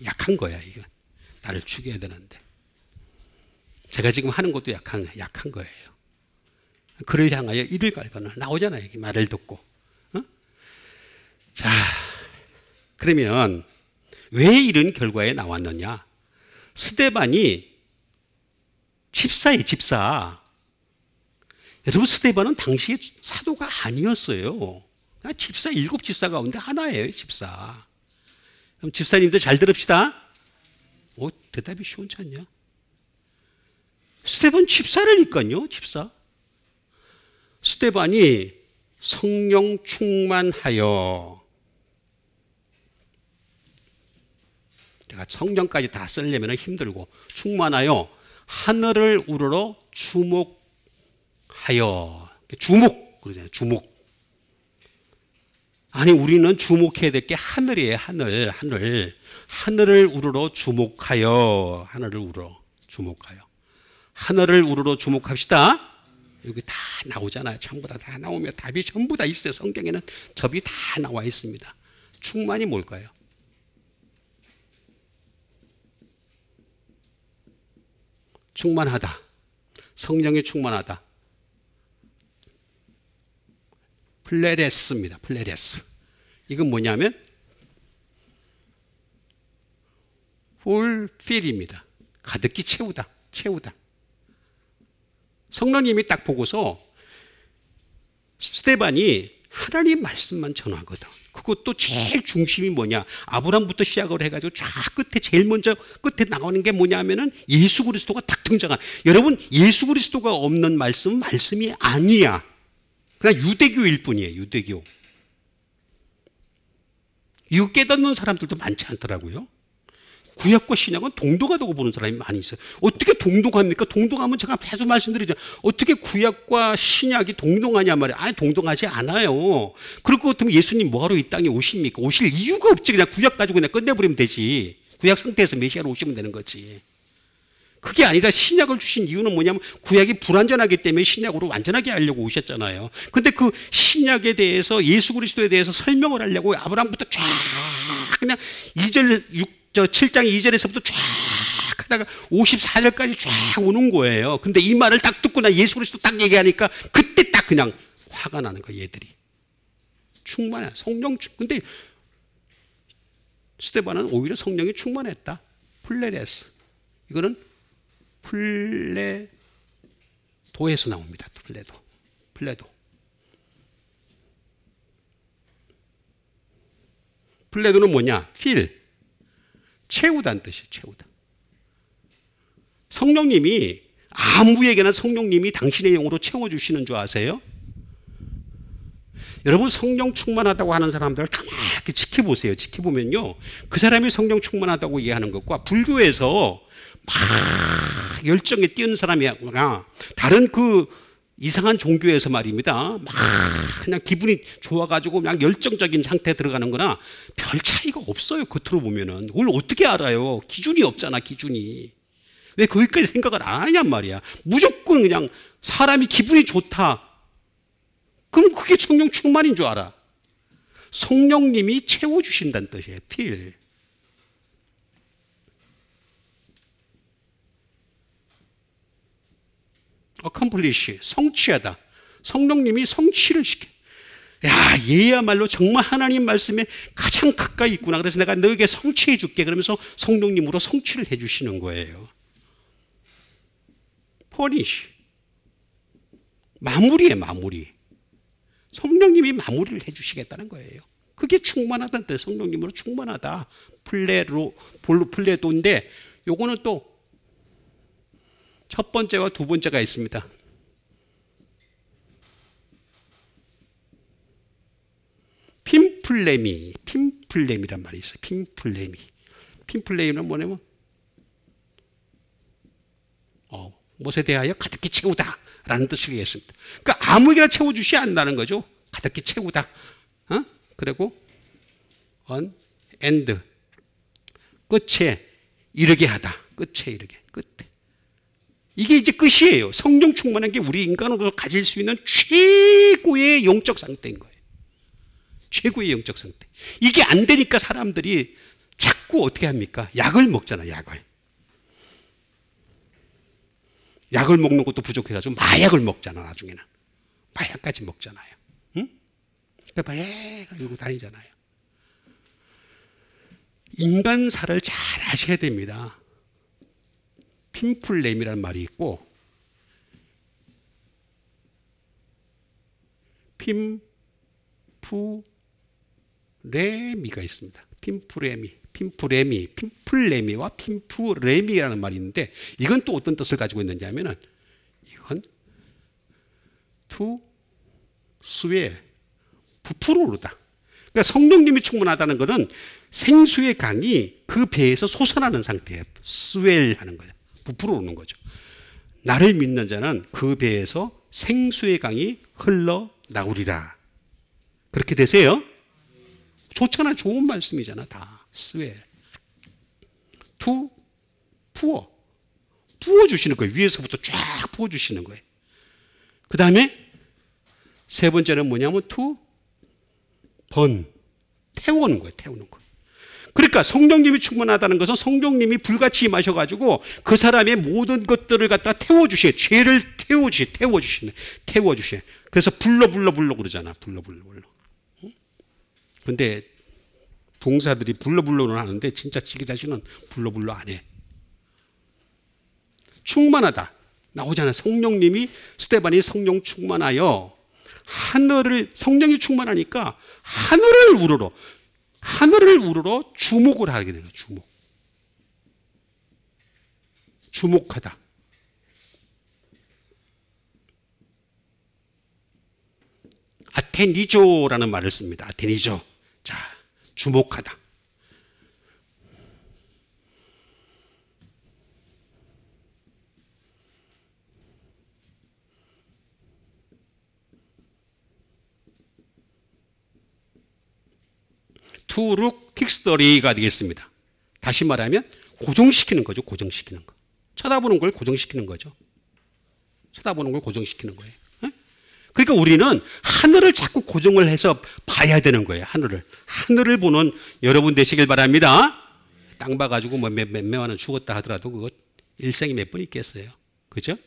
약한 거야 이거. 나를 죽여야 되는데. 제가 지금 하는 것도 약한 거예요. 그를 향하여 이를 갈구는 나오잖아요. 말을 듣고. 자, 그러면 왜 이런 결과에 나왔느냐? 스데반이 집사예요, 집사. 여러분 스데반은 당시에 사도가 아니었어요. 집사 7집사 가운데 하나예요. 집사. 그럼 집사님들 잘 들읍시다. 대답이 시원치 않냐? 스데반 집사라니까요. 집사. 스데반이 성령 충만하여 제가 성경까지 다 쓰려면 힘들고 충만하여 하늘을 우러러 주목하여. 주목 그러잖아요. 주목. 아니 우리는 주목해야 될 게 하늘이에요. 하늘을 우러러 주목하여. 하늘을 우러러 주목하여. 하늘을 우러러 주목합시다. 여기 다 나오잖아요. 전부 다 나오면 답이 전부 다 있어요. 성경에는 접이 다 나와 있습니다. 충만이 뭘까요? 충만하다. 성령이 충만하다. 플레레스입니다. 플레레스. 이건 뭐냐면 fulfill입니다. 가득히 채우다. 성령님이 딱 보고서 스데반이 하나님 말씀만 전하거든. 그것도 제일 중심이 뭐냐? 아브라함부터 시작을 해가지고 쫙 끝에 제일 먼저 끝에 나오는 게 뭐냐면은 예수 그리스도가 딱 등장한. 여러분 예수 그리스도가 없는 말씀은 말씀이 아니야. 그냥 유대교일 뿐이에요. 유대교. 이거 깨닫는 사람들도 많지 않더라고요. 구약과 신약은 동등하다고 보는 사람이 많이 있어요. 어떻게 동등합니까? 동등하면 제가 계속 말씀드리죠. 어떻게 구약과 신약이 동등하냐 말이에요. 아니 동등하지 않아요. 그럴 것 같으면 예수님 뭐하러 이 땅에 오십니까? 오실 이유가 없지. 그냥 구약 가지고 그냥 끝내버리면 되지. 구약 상태에서 메시아로 오시면 되는 거지. 그게 아니라 신약을 주신 이유는 뭐냐면 구약이 불완전하기 때문에 신약으로 완전하게 하려고 오셨잖아요. 근데 그 신약에 대해서 예수 그리스도에 대해서 설명을 하려고 아브라함부터 쫙 그냥 7장 2절에서부터 쫙 하다가 54절까지 쫙 오는 거예요. 근데 이 말을 딱 듣고 나 예수 그리스도 딱 얘기하니까 그때 딱 그냥 화가 나는 거야, 얘들이. 충만해. 성령 근데 스데반은 오히려 성령이 충만했다. 플레레스. 이거는 플레도에서 나옵니다. 플레도. 플레도는 뭐냐? 필. 채우다는 뜻이에요. 채우다. 성령님이 아무에게나 성령님이 당신의 영으로 채워주시는 줄 아세요? 여러분 성령 충만하다고 하는 사람들을 가만히 지켜보세요. 지켜보면요. 그 사람이 성령 충만하다고 이해하는 것과 불교에서 막 열정에 뛰는 사람이나 다른 그 이상한 종교에서 말입니다. 막 그냥 기분이 좋아가지고 그냥 열정적인 상태에 들어가는 거나 별 차이가 없어요. 겉으로 보면은. 그걸 어떻게 알아요? 기준이 없잖아, 기준이. 왜 거기까지 생각을 안 하냔 말이야. 무조건 그냥 사람이 기분이 좋다. 그럼 그게 성령 충만인 줄 알아. 성령님이 채워주신다는 뜻이에요. 필. accomplish, 성취하다. 성령님이 성취를 시켜. 야, 얘야말로 정말 하나님 말씀에 가장 가까이 있구나. 그래서 내가 너에게 성취해 줄게. 그러면서 성령님으로 성취를 해 주시는 거예요. finish. 마무리에 마무리. 성령님이 마무리를 해 주시겠다는 거예요. 그게 충만하다는 뜻. 성령님으로 충만하다. 플레도인데 요거는 또 첫 번째와 두 번째가 있습니다. 핀플레미란 말이 있어요. 핀플레미는 뭐냐면 못에 대하여 가득히 채우다 라는 뜻이겠습니다. 그러니까 아무에게나 채워주시 않는다는 거죠. 가득히 채우다. 그리고 end 끝에 이르게 하다. 끝에 이르게. 끝에. 이게 이제 끝이에요. 성령 충만한 게 우리 인간으로 가질 수 있는 최고의 영적 상태인 거예요. 최고의 영적 상태. 이게 안 되니까 사람들이 자꾸 어떻게 합니까? 약을 먹잖아, 약을. 약을 먹는 것도 부족해가지고 마약을 먹잖아, 나중에는. 마약까지 먹잖아요. 응? 마약 이러고 다니잖아요. 인간사를 잘 아셔야 됩니다. 핀플레임이라는 말이 있고 핀프레미가 있습니다. 핀플레미와 핀프레미라는 말이 있는데 이건 또 어떤 뜻을 가지고 있는지 하면은 이건 투 스웨 부풀어 오르다. 그러니까 성령님이 충만하다는 것은 생수의 강이 그 배에서 솟아나는 상태예요. 스웰하는 거예요. 부풀어 오는 거죠. 나를 믿는 자는 그 배에서 생수의 강이 흘러나오리라. 그렇게 되세요? 좋잖아. 좋은 말씀이잖아. 다 스웰. 투 부어. 부어주시는 거예요. 위에서부터 쫙 부어주시는 거예요. 그 다음에 세 번째는 뭐냐면 투 번. 태우는 거예요. 태우는 거. 그러니까 성령님이 충만하다는 것은 성령님이 불같이 임하셔가지고 그 사람의 모든 것들을 갖다 태워주시네. 죄를 태워주시네. 그래서 불러 그러잖아. 불러. 근데 동사들이 불러는 하는데 진짜 지기 자신은 불러 안 해. 충만하다. 나오잖아. 성령님이 스데반이 성령 충만하여 성령이 충만하니까 하늘을 우러러 주목을 하게 되는 거예요. 주목하다. 아테니조라는 말을 씁니다. 아테니조. 자, 주목하다. 투룩 픽스더리가 되겠습니다. 다시 말하면 고정시키는 거죠. 고정시키는 거. 쳐다보는 걸 고정시키는 거죠. 쳐다보는 걸 고정시키는 거예요. 그러니까 우리는 하늘을 자꾸 고정을 해서 봐야 되는 거예요. 하늘을 보는 여러분 되시길 바랍니다. 땅 봐가지고 뭐 몇몇 원은 죽었다 하더라도 그거 일생에 몇 번 있겠어요. 그죠?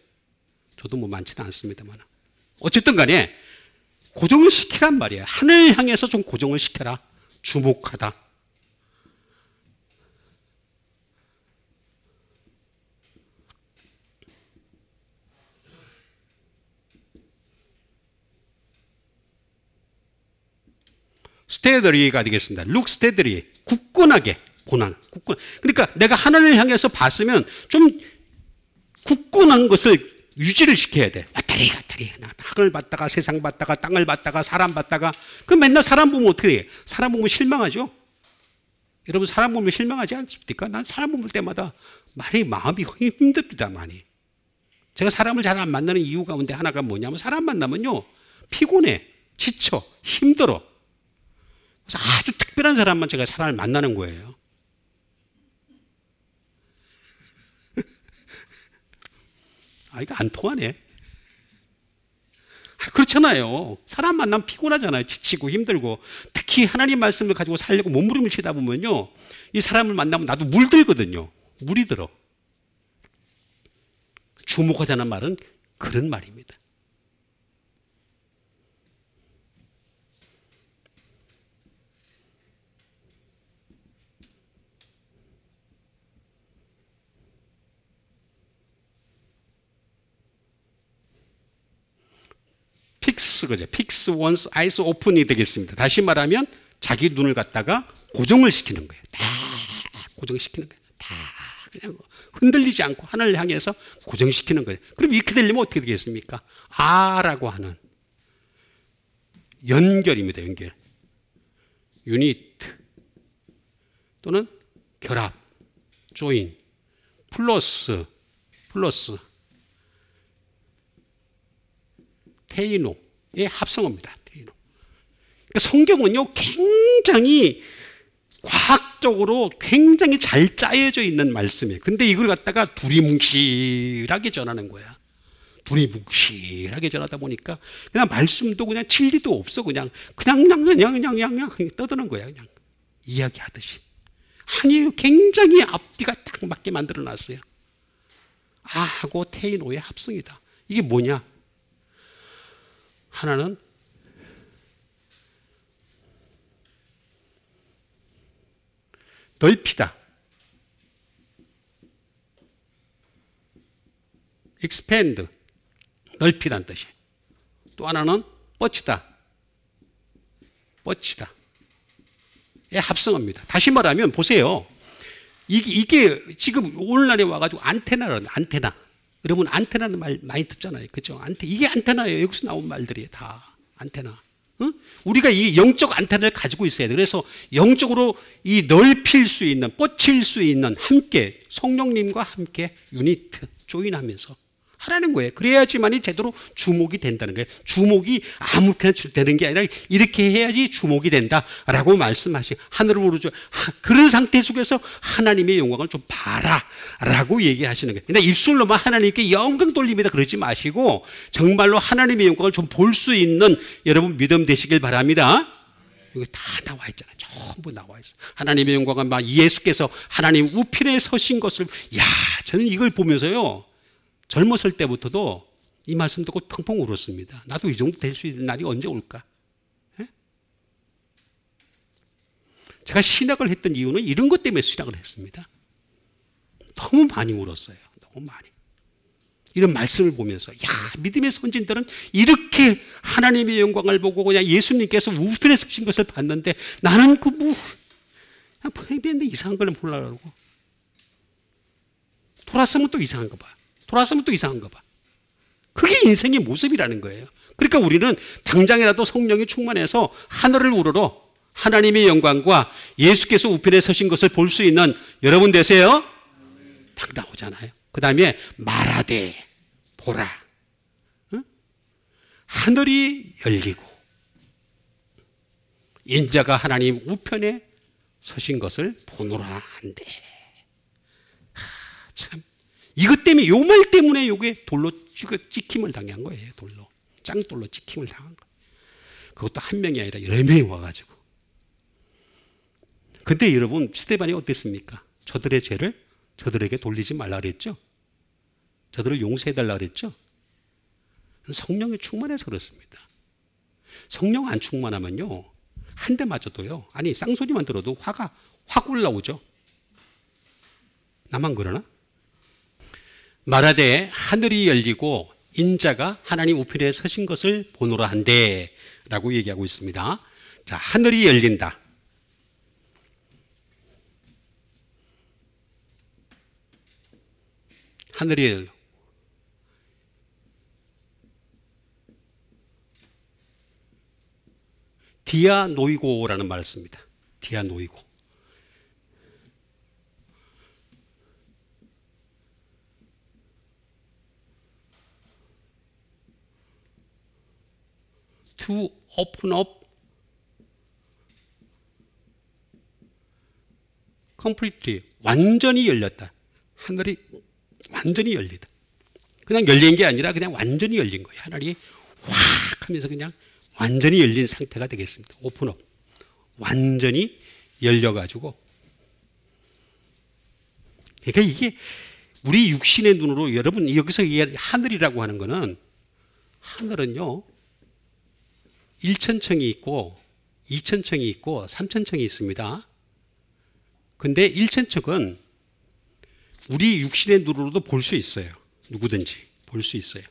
저도 뭐 많지는 않습니다만. 어쨌든 간에 고정을 시키란 말이에요. 하늘 향해서 좀 고정을 시켜라. 주목하다. 스테더리가 되겠습니다. 룩 스테더리. 굳건하게. 굳건. 그러니까 내가 하늘을 향해서 봤으면 좀 굳건한 것을 유지를 시켜야 돼. 왔다리 갔다리. 하늘 봤다가 세상 봤다가 땅을 봤다가 사람 봤다가. 그럼 맨날 사람 보면 어떻게 해? 사람 보면 실망하죠? 여러분 사람 보면 실망하지 않습니까? 난 사람 볼 때마다 마음이 힘듭니다. 많이. 제가 사람을 잘 안 만나는 이유 가운데 하나가 뭐냐면 사람 만나면요. 피곤해. 지쳐. 힘들어. 그래서 아주 특별한 사람만 제가 사람을 만나는 거예요. 이거 안 통하네. 그렇잖아요. 사람 만나면 피곤하잖아요. 지치고 힘들고. 특히 하나님 말씀을 가지고 살려고 몸부림을 치다 보면요. 이 사람을 만나면 나도 물들거든요. 물이 들어. 주목하자는 말은 그런 말입니다. 그죠? 픽스 원스 아이스 오픈이 되겠습니다. 다시 말하면 자기 눈을 갖다가 고정을 시키는 거예요. 다 고정시키는 거예요. 다 그냥 흔들리지 않고 하늘을 향해서 고정시키는 거예요. 그럼 이렇게 되려면 어떻게 되겠습니까? 아라고 하는 연결입니다. 연결. 유니트 또는 결합, 조인, 플러스 테이노의 합성어입니다. 테이노. 그러니까 성경은요, 굉장히 과학적으로 굉장히 잘 짜여져 있는 말씀이에요. 근데 이걸 갖다가 두리뭉실하게 전하는 거야. 두리뭉실하게 전하다 보니까 그냥 말씀도 그냥 진리도 없어. 그냥 떠드는 거야. 그냥 이야기하듯이. 아니, 굉장히 앞뒤가 딱 맞게 만들어 놨어요. 아하고 테이노의 합성이다. 이게 뭐냐? 하나는 넓히다. expand. 넓히다는 뜻이에요. 또 하나는 뻗치다. 의 합성어입니다. 다시 말하면 보세요. 이게 지금 오늘날에 와가지고 안테나라는 안테나. 여러분 안테나는 말 많이 듣잖아요. 그죠? 이게 안테나예요. 여기서 나온 말들이 다 안테나. 우리가 이 영적 안테나를 가지고 있어야 돼. 그래서 영적으로 이 넓힐 수 있는, 뻗칠 수 있는, 함께 성령님과 함께 유니트, 조인하면서 하라는 거예요. 그래야지만이 제대로 주목이 된다는 거예요. 주목이 아무렇게나 되는 게 아니라 이렇게 해야지 주목이 된다라고 말씀하시고, 하늘을 우러져 그런 상태 속에서 하나님의 영광을 좀 봐라라고 얘기하시는 거예요. 근데 입술로만 하나님께 영광 돌립니다 그러지 마시고 정말로 하나님의 영광을 좀 볼 수 있는 여러분 믿음 되시길 바랍니다. 여기 다 나와 있잖아요. 전부 나와 있어요. 하나님의 영광은 막 예수께서 하나님 우편에 서신 것을, 저는 이걸 보면서요, 젊었을 때부터도 이 말씀 듣고 펑펑 울었습니다. 나도 이 정도 될 수 있는 날이 언제 올까? 예? 제가 신학을 했던 이유는 이런 것 때문에 신학을 했습니다. 너무 많이 울었어요. 너무 많이. 이런 말씀을 보면서, 믿음의 선진들은 이렇게 하나님의 영광을 보고 그냥 예수님께서 우편에 서신 것을 봤는데 나는 그냥 이상한 걸 보려고. 돌았으면 또 이상한 거 봐. 돌아서면 또 이상한 거 봐. 그게 인생의 모습이라는 거예요. 그러니까 우리는 당장이라도 성령이 충만해서 하늘을 우러러 하나님의 영광과 예수께서 우편에 서신 것을 볼 수 있는 여러분 되세요. 딱 나오잖아요. 그 다음에 말하되 보라. 하늘이 열리고 인자가 하나님 우편에 서신 것을 보노라 한대. 참. 이것 때문에, 요 말 때문에 요게 돌로 찍힘을 당한 거예요. 돌로. 짱돌로 찍힘을 당한 거예요. 그것도 한 명이 아니라 여러 명이 와가지고. 근데 여러분, 스데반이 어땠습니까? 저들의 죄를 저들에게 돌리지 말라 그랬죠? 저들을 용서해달라 그랬죠? 성령이 충만해서 그렇습니다. 성령 안 충만하면요, 한 대 맞아도요, 아니, 쌍소리만 들어도 화가 확 올라오죠? 나만 그러나? 말하되 하늘이 열리고 인자가 하나님 우편에 서신 것을 보노라 한대 라고 얘기하고 있습니다. 자, 하늘이 열린다. 하늘이 열려. 디아 노이고라는 말을 씁니다. 디아 노이고. To open up completely. 완전히 열렸다. 하늘이 완전히 열리다. 그냥 열린 게 아니라 그냥 완전히 열린 거예요. 하늘이 확 하면서 그냥 완전히 열린 상태가 되겠습니다. 오픈 업. 완전히 열려가지고. 그러니까 이게 우리 육신의 눈으로, 여러분 여기서 하늘이라고 하는 거는, 하늘은요 1천층이 있고 2천층이 있고 3천층이 있습니다. 근데 1천층은 우리 육신의 눈으로도 볼 수 있어요. 누구든지 볼 수 있어요.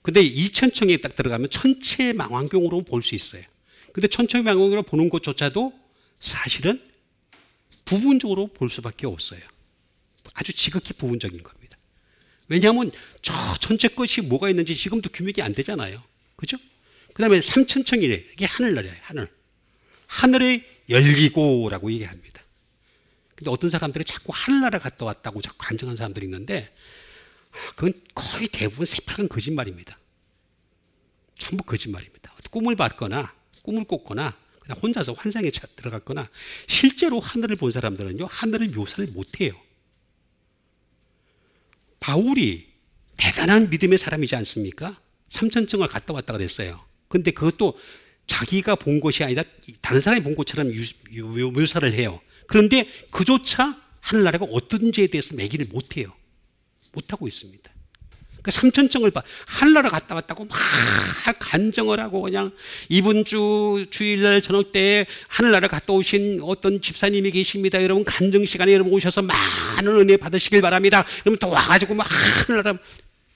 근데 2천층에 딱 들어가면 천체망원경으로 볼 수 있어요. 근데 천체망원경으로 보는 것조차도 사실은 부분적으로 볼 수밖에 없어요. 아주 지극히 부분적인 겁니다. 왜냐하면 저 전체 것이 뭐가 있는지 지금도 규명이 안 되잖아요. 그죠? 그 다음에 3천층이래. 이게 하늘나라예요. 하늘. 하늘에 열리고라고 얘기합니다. 근데 어떤 사람들이 자꾸 하늘나라 갔다 왔다고 자꾸 간증하는 사람들이 있는데, 그건 거의 대부분 새빨간 거짓말입니다. 전부 거짓말입니다. 꿈을 봤거나 꿈을 꿨거나 그냥 혼자서 환상에 들어갔거나, 실제로 하늘을 본 사람들은요 하늘을 묘사를 못해요. 바울이 대단한 믿음의 사람이지 않습니까? 3천층을 갔다 왔다 그랬어요. 근데 그것도 자기가 본 것이 아니라 다른 사람이 본 것처럼 묘사를 해요. 그런데 그조차 하늘나라가 어떤지에 대해서 매기를 못해요. 못하고 있습니다. 그 3천층을 하늘나라 갔다 왔다고 막 간증을 하고, 그냥 이번 주 주일날 저녁 때 하늘나라 갔다 오신 어떤 집사님이 계십니다. 여러분 간증 시간에 여러분 오셔서 많은 은혜 받으시길 바랍니다. 그러면 또 와가지고 막 하늘나라,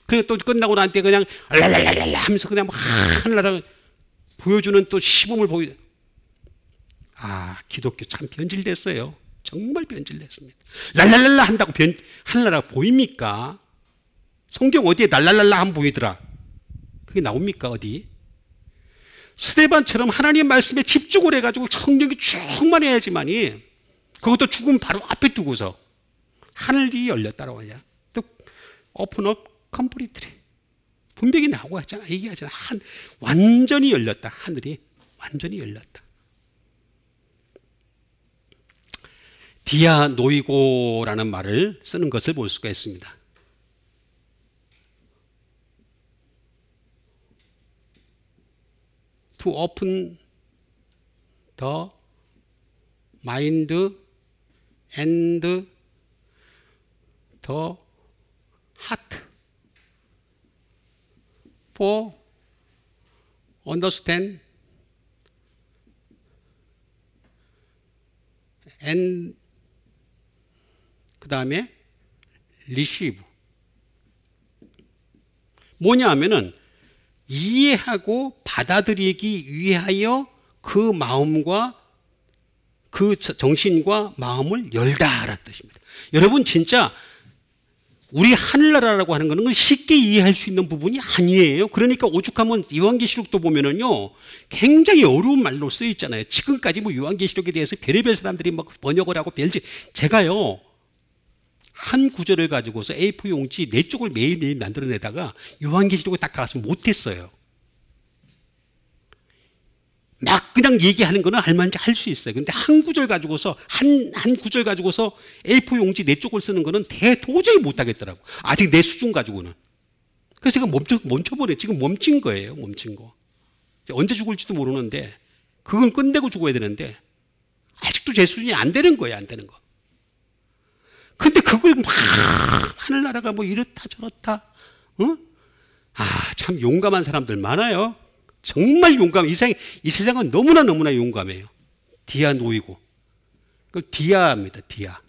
그리고 또 끝나고 난 때 그냥 랄랄랄랄 하면서 그냥 막 하늘나라 보여주는 또 시범을 보여. 기독교 참 변질됐어요. 정말 변질됐습니다. 랄랄랄라 한다고 하늘나라가 보입니까? 성경 어디에 랄랄랄라 한 보이더라? 그게 나옵니까? 어디? 스데반처럼 하나님 말씀에 집중을 해가지고 성령이 충만해야지만이, 그것도 죽음 바로 앞에 두고서 하늘이 열렸다라고 하냐. 또 open up completely. 분명히 나오고 하잖아. 얘기하잖아. 완전히 열렸다. 하늘이 완전히 열렸다. 디아 노이고라는 말을 쓰는 것을 볼 수가 있습니다. To open the mind and the heart for understand and 그 다음에 receive. 뭐냐 하면은 이해하고 받아들이기 위하여 그 마음과 그 정신과 마음을 열다라는 뜻입니다. 여러분 진짜 우리 하늘나라라고 하는 것은 쉽게 이해할 수 있는 부분이 아니에요. 그러니까 오죽하면 요한계시록도 보면은요 굉장히 어려운 말로 쓰여 있잖아요. 지금까지 뭐 요한계시록에 대해서 별의별 사람들이 막 번역을 하고 제가요 한 구절을 가지고서 A4 용지 4쪽을 매일매일 만들어내다가 요한계시록에 딱 가서 못했어요. 막 그냥 얘기하는 거는 할만치 할 수 있어요. 근데 한 구절 가지고서 한 구절 가지고서 A4 용지 4쪽을 쓰는 거는 도저히 못하겠더라고. 아직 내 수준 가지고는. 그래서 제가 멈춰버려요. 지금 멈춘 거예요. 멈춘 거. 언제 죽을지도 모르는데 그건 끝내고 죽어야 되는데 아직도 제 수준이 안 되는 거예요. 안 되는 거. 근데 그걸 막 하늘나라가 뭐 이렇다 저렇다. 참 용감한 사람들 많아요. 정말 용감. 이 세상은 너무나 용감해요. 디아 노이고. 그 디아입니다. 디아.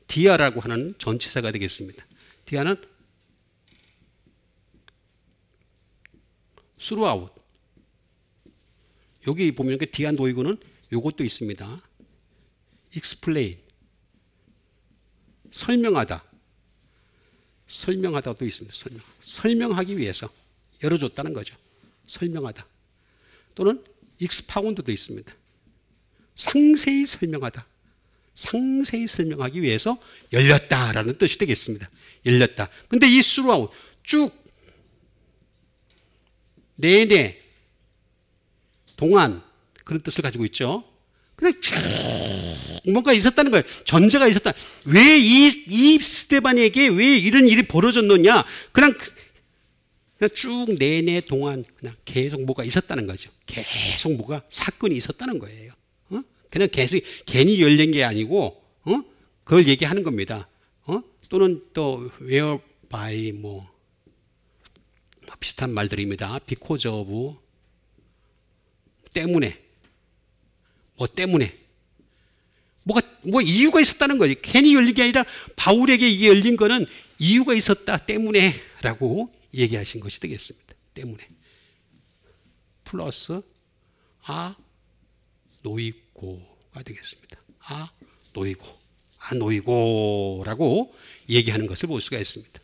디아라고 하는 전치사가 되겠습니다. 디아는 throughout. 여기 보면 디아 노이고는 요것도 있습니다. explain. 설명하다. 설명하다도 있습니다. 설명하기 위해서 열어줬다는 거죠. 설명하다. 또는 expound도 있습니다. 상세히 설명하다. 상세히 설명하기 위해서 열렸다라는 뜻이 되겠습니다. 열렸다. 근데 이 throughout 쭉 내내 동안 그런 뜻을 가지고 있죠. 그냥 쭉 뭔가 있었다는 거예요. 전제가 있었다. 왜 이 스데반에게 왜 이런 일이 벌어졌느냐? 그냥 쭉 내내 동안 그냥 계속 뭐가 있었다는 거죠. 계속 뭐가 사건이 있었다는 거예요. 그냥 계속 괜히 열린 게 아니고 그걸 얘기하는 겁니다. 또는 또 whereby 뭐 비슷한 말들입니다. because of 때문에 뭐 이유가 있었다는 거지. 괜히 열린 게 아니라 바울에게 이게 열린 거는 이유가 있었다 때문에라고 얘기하신 것이 되겠습니다. 때문에 플러스 노이고가 되겠습니다. 노이고라고 얘기하는 것을 볼 수가 있습니다.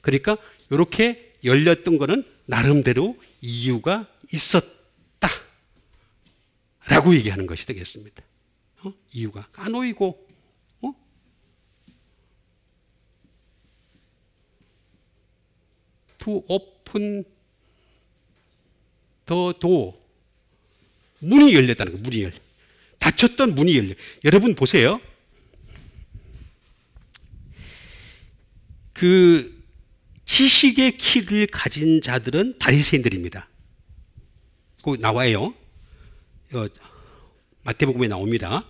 그러니까 이렇게 열렸던 거는 나름대로 이유가 있었다라고 얘기하는 것이 되겠습니다. 이유가 노이고 to open the door. 문이 열렸다는 거예요. 문이 열려. 닫혔던 문이 열려. 여러분 보세요. 그 지식의 키를 가진 자들은 바리새인들입니다. 그 나와요. 마태복음에 나옵니다.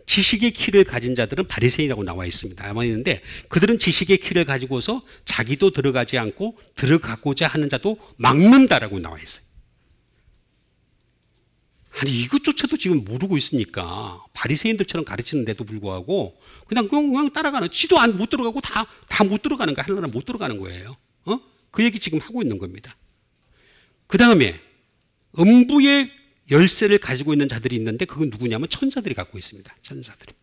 지식의 키를 가진 자들은 바리새인이라고 나와 있습니다. 나와 있는데 그들은 지식의 키를 가지고서 자기도 들어가지 않고 들어가고자 하는 자도 막는다라고 나와 있어요. 아니 이것조차도 지금 모르고 있으니까 바리새인들처럼 가르치는데도 불구하고 그냥 따라가는, 지도 못 들어가고 다 못 들어가는 거야. 하나는 못 들어가는 거예요. 그 얘기 지금 하고 있는 겁니다. 그 다음에 음부의 열쇠를 가지고 있는 자들이 있는데 그건 누구냐면 천사들이 갖고 있습니다. 천사들이.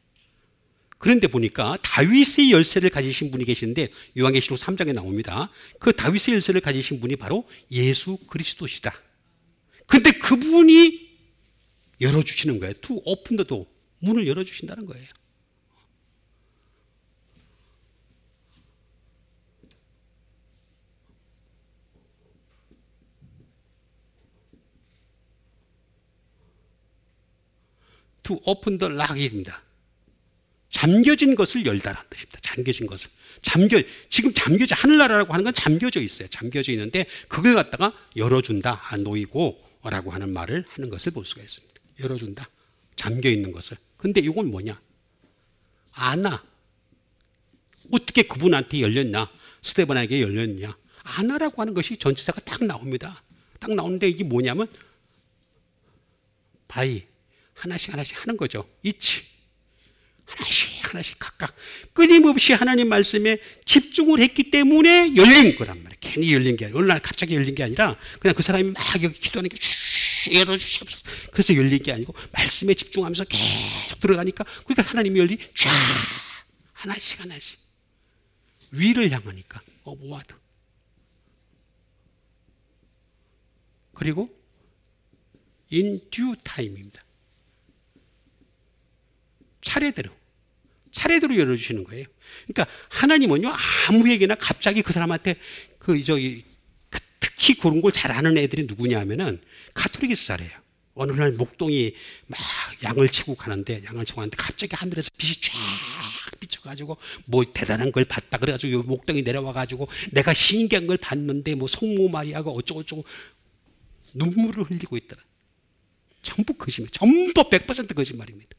그런데 보니까 다윗의 열쇠를 가지신 분이 계시는데 요한계시록 3장에 나옵니다. 그 다윗의 열쇠를 가지신 분이 바로 예수 그리스도시다. 근데 그분이 열어주시는 거예요. To open the door. 문을 열어주신다는 거예요. To open the lock입니다. 잠겨진 것을 열다라는 뜻입니다. 잠겨진 것을. 지금 잠겨져, 하늘나라라고 하는 건 잠겨져 있어요. 잠겨져 있는데 그걸 갖다가 열어준다, 놓이고 라고 하는 말을 하는 것을 볼 수가 있습니다. 열어준다. 잠겨 있는 것을. 근데 이건 뭐냐? 아나. 어떻게 그분한테 열렸냐? 스데반에게 열렸냐? 아나라고 하는 것이 전치사가 딱 나옵니다. 딱 나오는데 이게 뭐냐면 바이. 하나씩 하는 거죠. 이치. 하나씩 각각 끊임없이 하나님 말씀에 집중을 했기 때문에 열린 거란 말이에요. 괜히 열린 게 아니라 어느 날 갑자기 열린 게 아니라 그냥 그 사람이 막 여기 기도하는 게 열어주시옵소서. 그래서 열린 게 아니고 말씀에 집중하면서 계속 들어가니까 그러니까 하나님이 열리 쫙 하나씩 위를 향하니까 업와드. 그리고 in due time입니다. 차례대로 열어주시는 거예요. 그러니까 하나님은요, 아무에게나 갑자기 그 사람한테 특히 그런 걸 잘하는 애들이 누구냐 하면은 가톨릭에서 잘해요. 어느 날 목동이 막 양을 치고 가는데 갑자기 하늘에서 빛이 쫙 비쳐가지고 뭐 대단한 걸 봤다 그래가지고 목동이 내려와가지고 내가 신기한 걸 봤는데 뭐 성모 마리아가 어쩌고저쩌고 눈물을 흘리고 있더라. 전부 거짓말, 전부 100% 거짓말입니다.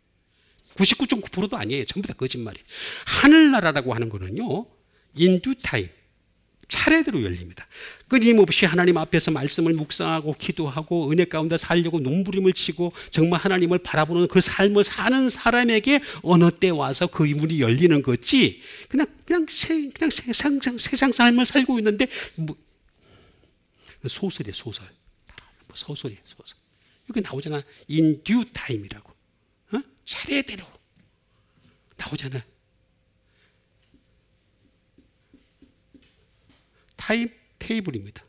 99.9%도 아니에요. 전부 다 거짓말이에요. 하늘나라라고 하는 거는요, in due time, 차례대로 열립니다. 끊임없이 하나님 앞에서 말씀을 묵상하고 기도하고 은혜 가운데 살려고 몸부림을 치고 정말 하나님을 바라보는 그 삶을 사는 사람에게 어느 때 와서 그 문이 열리는 거지. 그냥 세상 삶을 살고 있는데 뭐 소설이에요, 소설. 소설이에요, 소설. 여기 나오잖아. in due time이라고. 차례대로 나오잖아요. 타임 테이블입니다.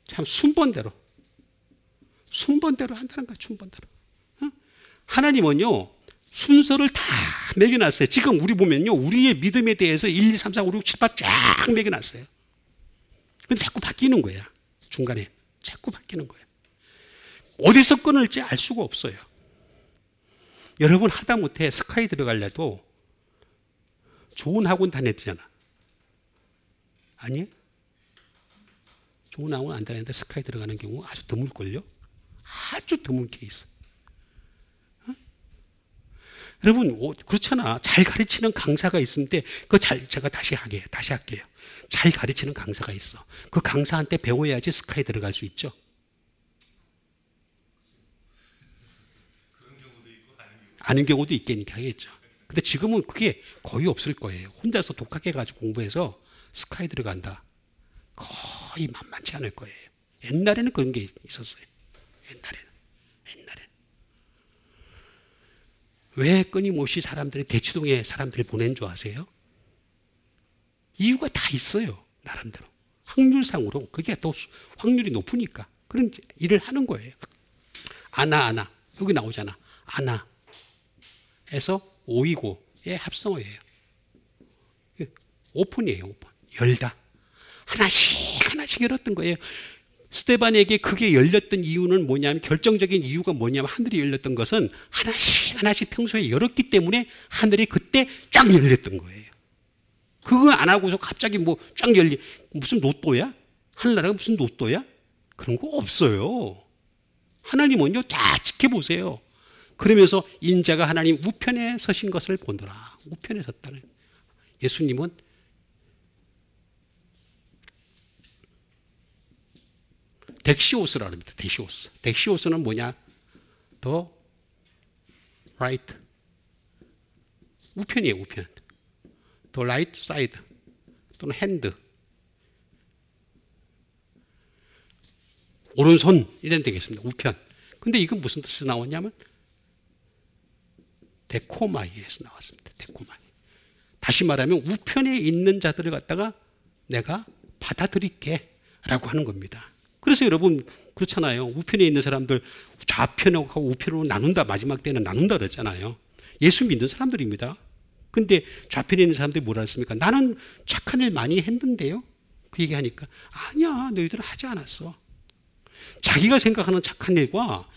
참 순번대로 한다는 거야. 순번대로. 하나님은요 순서를 다 매겨놨어요. 지금 우리 보면요 우리의 믿음에 대해서 1, 2, 3, 4, 5, 6, 7, 8 쫙 매겨놨어요. 근데 자꾸 바뀌는 거야. 중간에 자꾸 바뀌는 거야. 어디서 끊을지 알 수가 없어요. 여러분 하다못해 스카이 들어가려도 좋은 학원 다녔잖아. 아니에요? 좋은 학원 안 다녔는데 스카이 들어가는 경우 아주 드물걸요? 아주 드물게 있어. 여러분 그렇잖아. 잘 가르치는 강사가 있는데 제가 다시 할게요. 잘 가르치는 강사가 있어. 그 강사한테 배워야지 스카이 들어갈 수 있죠. 아는 경우도 있겠니까 하겠죠. 근데 지금은 그게 거의 없을 거예요. 혼자서 독학해 가지고 공부해서 스카이 들어간다. 거의 만만치 않을 거예요. 옛날에는 그런 게 있었어요. 옛날에는. 왜 끊임없이 사람들이 대치동에 사람들을 보낸 줄 아세요? 이유가 다 있어요. 나름대로. 확률상으로 그게 더 확률이 높으니까 그런 일을 하는 거예요. 아나 여기 나오잖아. 아나에서 오이고의 합성어예요. 오픈이에요. 오픈. 열다. 하나씩 열었던 거예요. 스데반에게 그게 열렸던 이유는 뭐냐면 결정적인 이유가 뭐냐면 하늘이 열렸던 것은 하나씩 평소에 열었기 때문에 하늘이 그때 쫙 열렸던 거예요. 그거 안 하고서 갑자기 뭐 쫙 무슨 로또야? 하늘나라가 무슨 로또야? 그런 거 없어요. 하나님은요 다 지켜보세요. 그러면서 인자가 하나님 우편에 서신 것을 보더라. 우편에 섰다는. 예수님은 덱시오스라고 합니다. 덱시오스는 뭐냐? 더 라이트. 우편이에요. 우편. 더 라이트 사이드 또는 핸드. 오른손 이런 되겠습니다. 우편. 근데 이건 무슨 뜻에서 나왔냐면 데코마이에서 나왔습니다. 데코마이. 다시 말하면 우편에 있는 자들을 갖다가 내가 받아들일게. 라고 하는 겁니다. 그래서 여러분 그렇잖아요. 우편에 있는 사람들 좌편하고 우편으로 나눈다. 마지막 때는 나눈다 그랬잖아요. 예수 믿는 사람들입니다. 근데 좌편에 있는 사람들이 뭐라 했습니까? 나는 착한 일 많이 했는데요. 그 얘기하니까 아니야, 너희들은 하지 않았어. 자기가 생각하는 착한 일과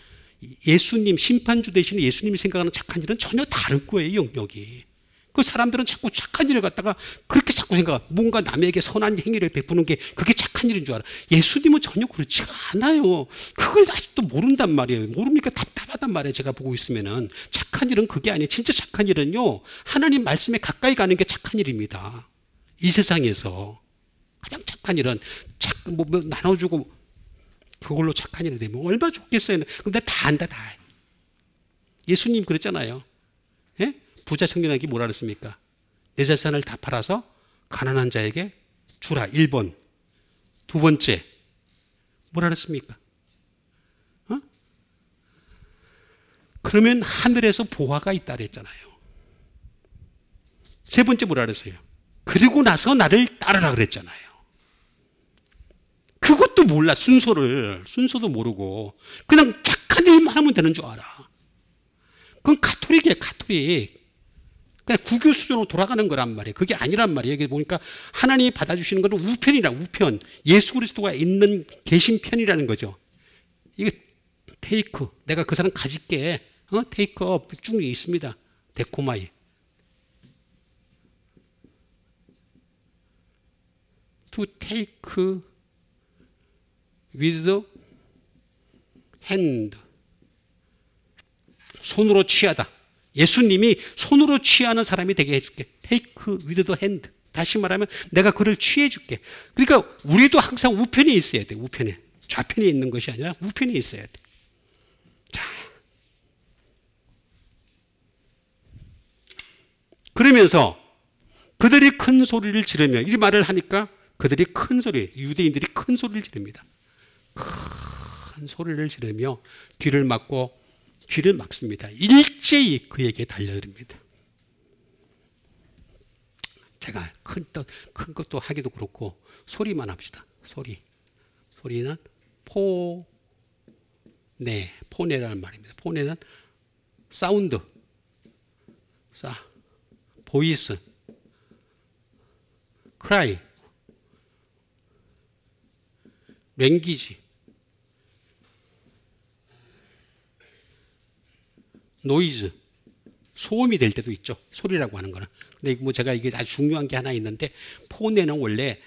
예수님, 심판주 되시는 예수님이 생각하는 착한 일은 전혀 다른 거예요, 영역이. 그 사람들은 자꾸 착한 일을 갖다가 그렇게 자꾸 뭔가 남에게 선한 행위를 베푸는 게 그게 착한 일인 줄 알아. 예수님은 전혀 그렇지가 않아요. 그걸 아직도 모른단 말이에요. 모르니까 답답하단 말이에요. 제가 보고 있으면은. 착한 일은 그게 아니에요. 진짜 착한 일은요, 하나님 말씀에 가까이 가는 게 착한 일입니다. 이 세상에서 가장 착한 일은 뭐 나눠주고 그걸로 착한 일이 되면 얼마나 좋겠어요. 근데 다 안다, 다 해. 예수님 그랬잖아요. 예? 부자 청년에게 뭐라 그랬습니까? 내 재산을 다 팔아서 가난한 자에게 주라. 1번. 두 번째 뭐라 그랬습니까? 어? 그러면 하늘에서 보화가 있다 그랬잖아요. 세 번째 뭐라 그랬어요? 그리고 나서 나를 따르라 그랬잖아요. 그것도 몰라. 순서도 모르고 그냥 착한 일만 하면 되는 줄 알아. 그건 가톨릭이에요. 가톨릭. 그냥 구교 수준으로 돌아가는 거란 말이에요. 그게 아니란 말이에요. 여기 보니까 하나님이 받아주시는 것은 우편이라. 우편. 예수 그리스도가 있는 계신 편이라는 거죠. 이게 테이크. 내가 그 사람 가질게. 테이크업 쭉 있습니다. 데코마이. To take with the hand. 손으로 취하다. 예수님이 손으로 취하는 사람이 되게 해줄게. Take with the hand. 다시 말하면 내가 그를 취해줄게. 그러니까 우리도 항상 우편에 있어야 돼. 우편에. 좌편에 있는 것이 아니라 우편에 있어야 돼. 자, 그러면서 그들이 큰 소리를 지르며, 이 말을 하니까 그들이 큰 소리, 유대인들이 큰 소리를 지릅니다. 큰 소리를 지르며 귀를 막습니다. 일제히 그에게 달려듭니다. 제가 큰 것도 하기도 그렇고 소리만 합시다. 소리는 포네라는 말입니다. 포네는 사운드, 보이스, 크라이, 랭귀지, 노이즈, 소음이 될 때도 있죠. 소리라고 하는 거는. 근데 뭐 제가 이게 아주 중요한 게 하나 있는데, 포네는 원래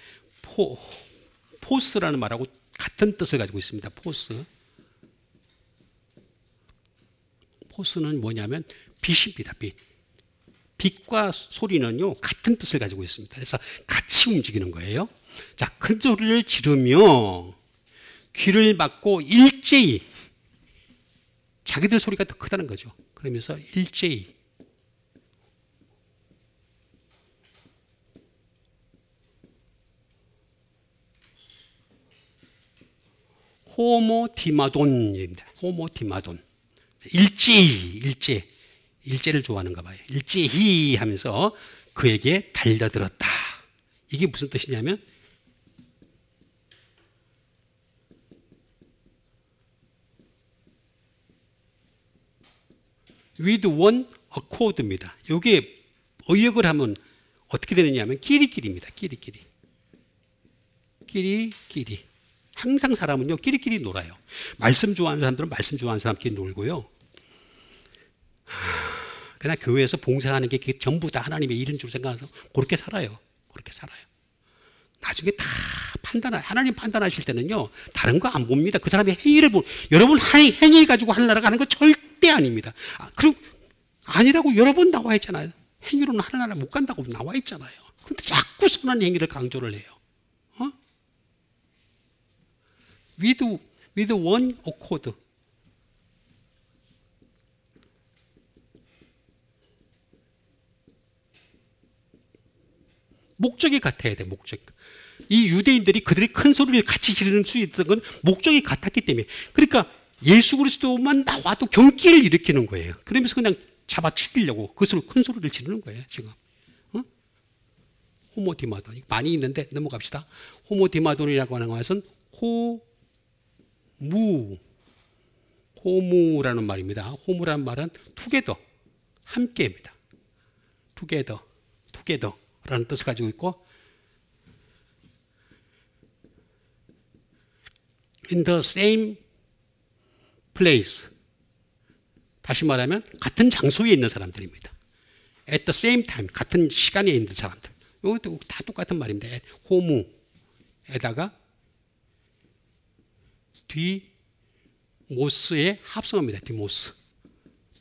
포스라는 말하고 같은 뜻을 가지고 있습니다. 포스는 뭐냐면 빛입니다. 빛과 소리는요 같은 뜻을 가지고 있습니다. 그래서 같이 움직이는 거예요. 자, 큰 소리를 지르며 귀를 막고 일제히, 자기들 소리가 더 크다는 거죠. 그러면서 일제히 호모디마돈입니다. 호모디마돈. 일제를 좋아하는가 봐요. 일제히 하면서 그에게 달려들었다. 이게 무슨 뜻이냐면 with one accord입니다. 이게 의역을 하면 어떻게 되느냐 하면 끼리끼리입니다. 끼리끼리. 항상 사람은요 끼리끼리 놀아요. 말씀 좋아하는 사람들은 말씀 좋아하는 사람끼리 놀고요. 그냥 교회에서 봉사하는 게 전부 다 하나님의 일인 줄 생각해서 그렇게 살아요. 나중에 다 하나님 판단하실 때는요 다른 거 안 봅니다. 그 사람의 행위를 여러분 행위 가지고 하늘나라가 하는 거 절대 아닙니다. 그리고 아니라고 여러 번 나와 있잖아요. 행위로는 하늘나라 못 간다고 나와 있잖아요. 근데 자꾸 선한 행위를 강조를 해요. with one accord. 목적이 같아야 돼. 목적. 이 유대인들이 그들이 큰 소리를 같이 지르는 수 있던 건 목적이 같았기 때문에. 그러니까 예수 그리스도만 나와도 경기를 일으키는 거예요. 그러면서 그냥 잡아 죽이려고 그 큰 소리를 지르는 거예요. 지금. 호모디마돈. 많이 있는데 넘어갑시다. 호모디마돈이라고 하는 것은 호무라는 말입니다. 호무라는 말은 투게더, 함께입니다. 투게더라는 뜻을 가지고 있고, in the same place. 다시 말하면 같은 장소에 있는 사람들입니다. at the same time. 같은 시간에 있는 사람들. 이것도 다 똑같은 말입니다. 호무에다가 디모스의 합성어입니다. 디모스.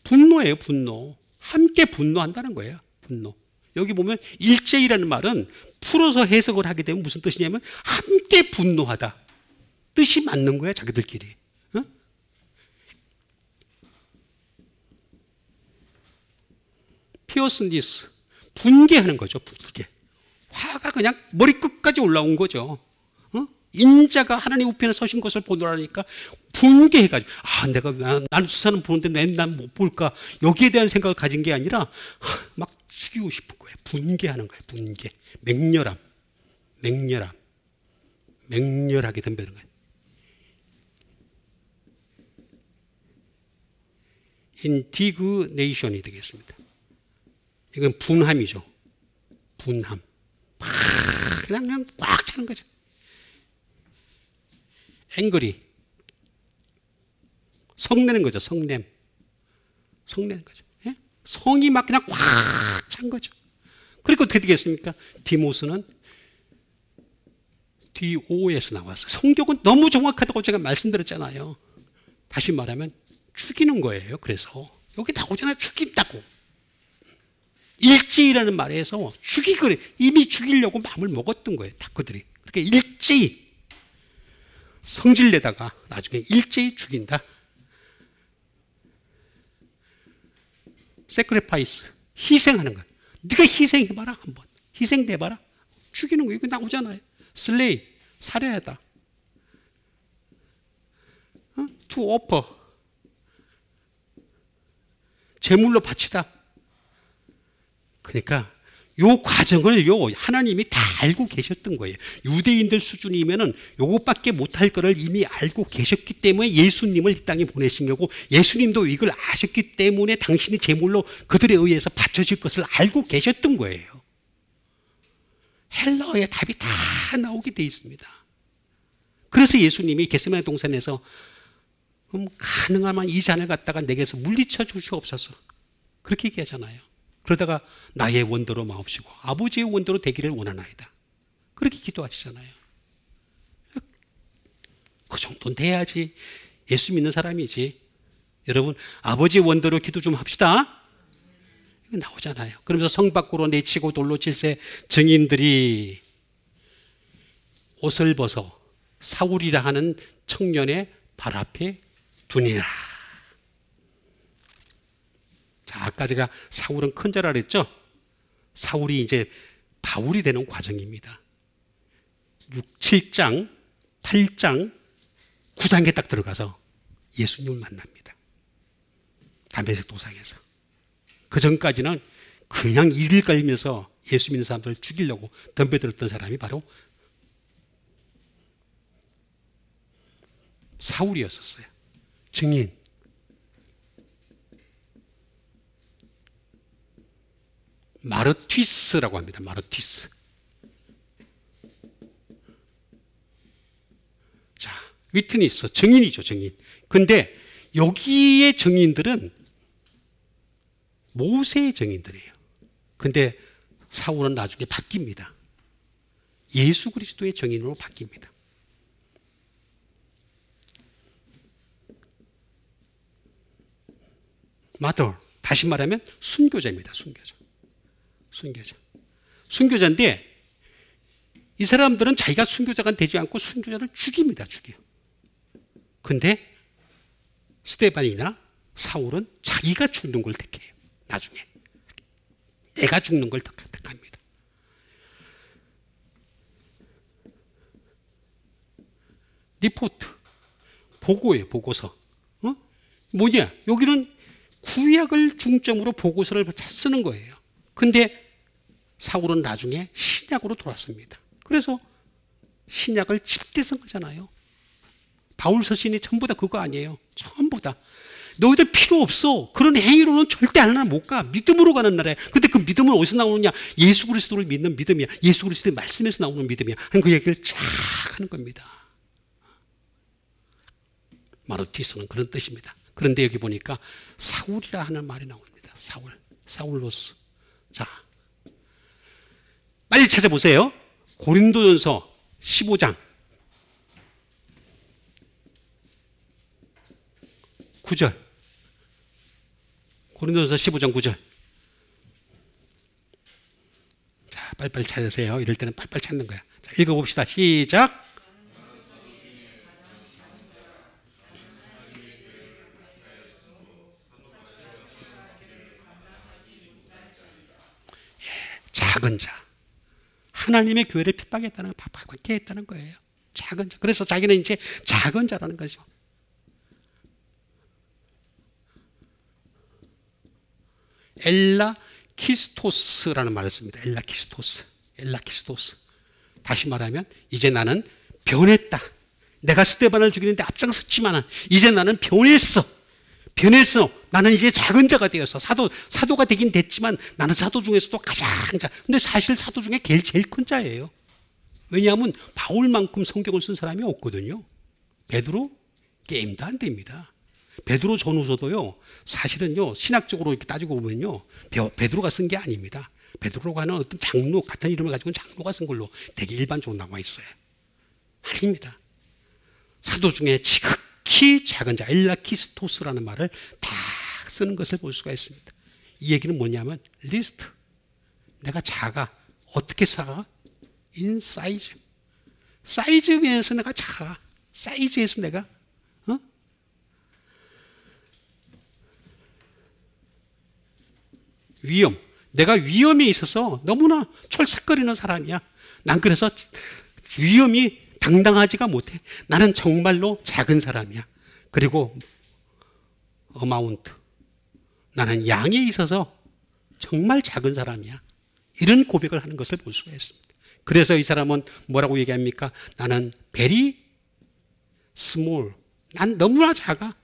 분노예요. 분노. 함께 분노한다는 거예요. 분노. 여기 보면 일제이라는 말은 풀어서 해석을 하게 되면 무슨 뜻이냐면 함께 분노하다. 뜻이 맞는 거야. 자기들끼리. 피어스니스. 분개하는 거죠. 분개. 화가 그냥 머리 끝까지 올라온 거죠. 인자가 하나님 우편에 서신 것을 보노라니까 분개해가지고, 내가 나는 수사는 보는데 왜 난 못 볼까? 여기에 대한 생각을 가진 게 아니라 막 죽이고 싶은 거예요. 분개하는 거예요. 분개. 맹렬하게 덤벼는 거예요. 인디그네이션이 되겠습니다. 이건 분함이죠. 분함. 그냥 꽉 차는 거죠. 앵그리. 성내는 거죠. 성내는 거죠. 예? 성이 막 그냥 꽉 찬 거죠. 그리고 어떻게 되겠습니까? 디모스는 DOS 나왔어요. 성격은 너무 정확하다고 제가 말씀드렸잖아요. 다시 말하면 죽이는 거예요. 그래서 여기 나오잖아요. 죽인다고. 일제이라는 말에서 이미 죽이려고 마음을 먹었던 거예요. 다 그들이. 그러니까 일제이. 성질내다가 나중에 일제히 죽인다. 세크리파이스. 희생하는 거야. 네가 희생해봐라. 한번. 희생돼봐라. 죽이는 거. 이거 나오잖아요. 슬레이. 살해하다. to offer. 제물로 바치다. 그러니까 요 과정을 하나님이 다 알고 계셨던 거예요. 유대인들 수준이면은 요것밖에 못할 거를 이미 알고 계셨기 때문에 예수님을 이 땅에 보내신 거고, 예수님도 이걸 아셨기 때문에 당신이 제물로 그들에 의해서 바쳐질 것을 알고 계셨던 거예요. 헬라어의 답이 다 나오게 돼 있습니다. 그래서 예수님이 겟세마네 동산에서 가능하면 이 잔을 갖다가 내게서 물리쳐 주시옵소서. 그렇게 얘기하잖아요. 그러다가 나의 원대로 마옵시고 아버지의 원대로 되기를 원하나이다. 그렇게 기도하시잖아요. 그 정도는 돼야지 예수 믿는 사람이지. 여러분, 아버지의 원대로 기도 좀 합시다. 이거 나오잖아요. 그러면서 성 밖으로 내치고 돌로 칠세 증인들이 옷을 벗어 사울이라 하는 청년의 발 앞에 두니라. 아까 제가 사울은 큰 자라 그랬죠? 사울이 이제 바울이 되는 과정입니다. 6, 7장, 8장, 9장에 딱 들어가서 예수님을 만납니다. 담에색 도상에서. 그 전까지는 그냥 이를 갈면서 예수 믿는 사람들을 죽이려고 덤벼들었던 사람이 바로 사울이었었어요. 증인. 마르튀스라고 합니다. 마르튀스. 자, 위트니스, 증인이죠, 증인. 근데 여기에 증인들은 모세의 증인들이에요. 근데 사울은 나중에 바뀝니다. 예수 그리스도의 증인으로 바뀝니다. 마더, 다시 말하면 순교자입니다. 순교자인데 이 사람들은 자기가 순교자가 되지 않고 순교자를 죽입니다. 죽여. 근데 스데반이나 사울은 자기가 죽는 걸 택해요. 나중에 내가 죽는 걸 택합니다. 리포트, 보고예요. 보고서. 뭐냐? 여기는 구약을 중점으로 보고서를 쓰는 거예요. 근데 사울은 나중에 신약으로 돌아왔습니다. 그래서 신약을 집대성하잖아요. 바울 서신이 전부 다 그거 아니에요. 전부 다. 너희들 필요 없어. 그런 행위로는 절대 하나님 못 가. 믿음으로 가는 나라야. 근데 그 믿음은 어디서 나오느냐? 예수 그리스도를 믿는 믿음이야. 예수 그리스도의 말씀에서 나오는 믿음이야. 하는 그 얘기를 쫙 하는 겁니다. 마르티스는 그런 뜻입니다. 그런데 여기 보니까 사울이라 하는 말이 나옵니다. 사울로스. 자, 빨리 찾아보세요. 고린도전서 15장 9절. 고린도전서 15장 9절. 자, 빨리빨리 찾으세요. 이럴 때는 빨리빨리 찾는 거야. 자, 읽어봅시다. 시작. 작은 자. 하나님의 교회를 핍박했다는, 박해했다는 거예요. 작은 자. 그래서 자기는 이제 작은 자라는 거죠. 엘라키스토스라는 말을 씁니다. 엘라키스토스. 다시 말하면 이제 나는 변했다. 내가 스데반을 죽이는데 앞장섰지만 이제 나는 변했어. 나는 이제 작은 자가 되어서 사도가 되긴 됐지만 나는 사도 중에서도 가장 자. 근데 사실 사도 중에 제일 큰 자예요. 왜냐하면 바울만큼 성경을 쓴 사람이 없거든요. 베드로 게임도 안 됩니다. 베드로 전후서도요, 사실은요, 신학적으로 이렇게 따지고 보면요, 베드로가 쓴 게 아닙니다. 베드로가 하는 어떤 장로, 같은 이름을 가지고 장로가 쓴 걸로 되게 일반적으로 나와 있어요. 아닙니다. 사도 중에 지극히 작은 자, 엘라키스토스라는 말을 다 쓰는 것을 볼 수가 있습니다. 이 얘기는 뭐냐면, 리스트. 내가 작아. 어떻게 작아? in size. 사이즈에서 내가 작아. 사이즈에서 내가 위험. 내가 위험에 있어서 너무나 철삭거리는 사람이야. 난 그래서 위험이 당당하지가 못해. 나는 정말로 작은 사람이야. 그리고 어마운트. 나는 양에 있어서 정말 작은 사람이야. 이런 고백을 하는 것을 볼 수가 있습니다. 그래서 이 사람은 뭐라고 얘기합니까? 나는 very small. 난 너무나 작아.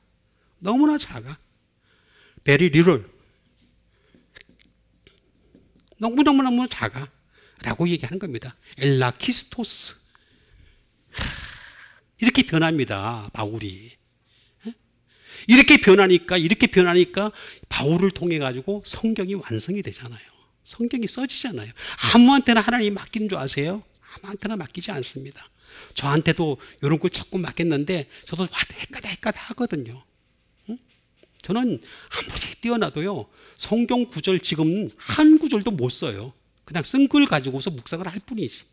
너무나 작아. very little. 너무너무너무 작아 라고 얘기하는 겁니다. 엘라키스토스. 이렇게 변합니다. 바울이. 이렇게 변하니까 바울을 통해 가지고 성경이 완성이 되잖아요. 성경이 써지잖아요. 아무한테나 하나님 맡기는 줄 아세요? 아무한테나 맡기지 않습니다. 저한테도 이런 걸 자꾸 맡겼는데 저도 헷가다 하거든요. 저는 아무리 뛰어나도요, 성경 구절 지금 한 구절도 못 써요. 그냥 쓴 글 가지고서 묵상을 할 뿐이지.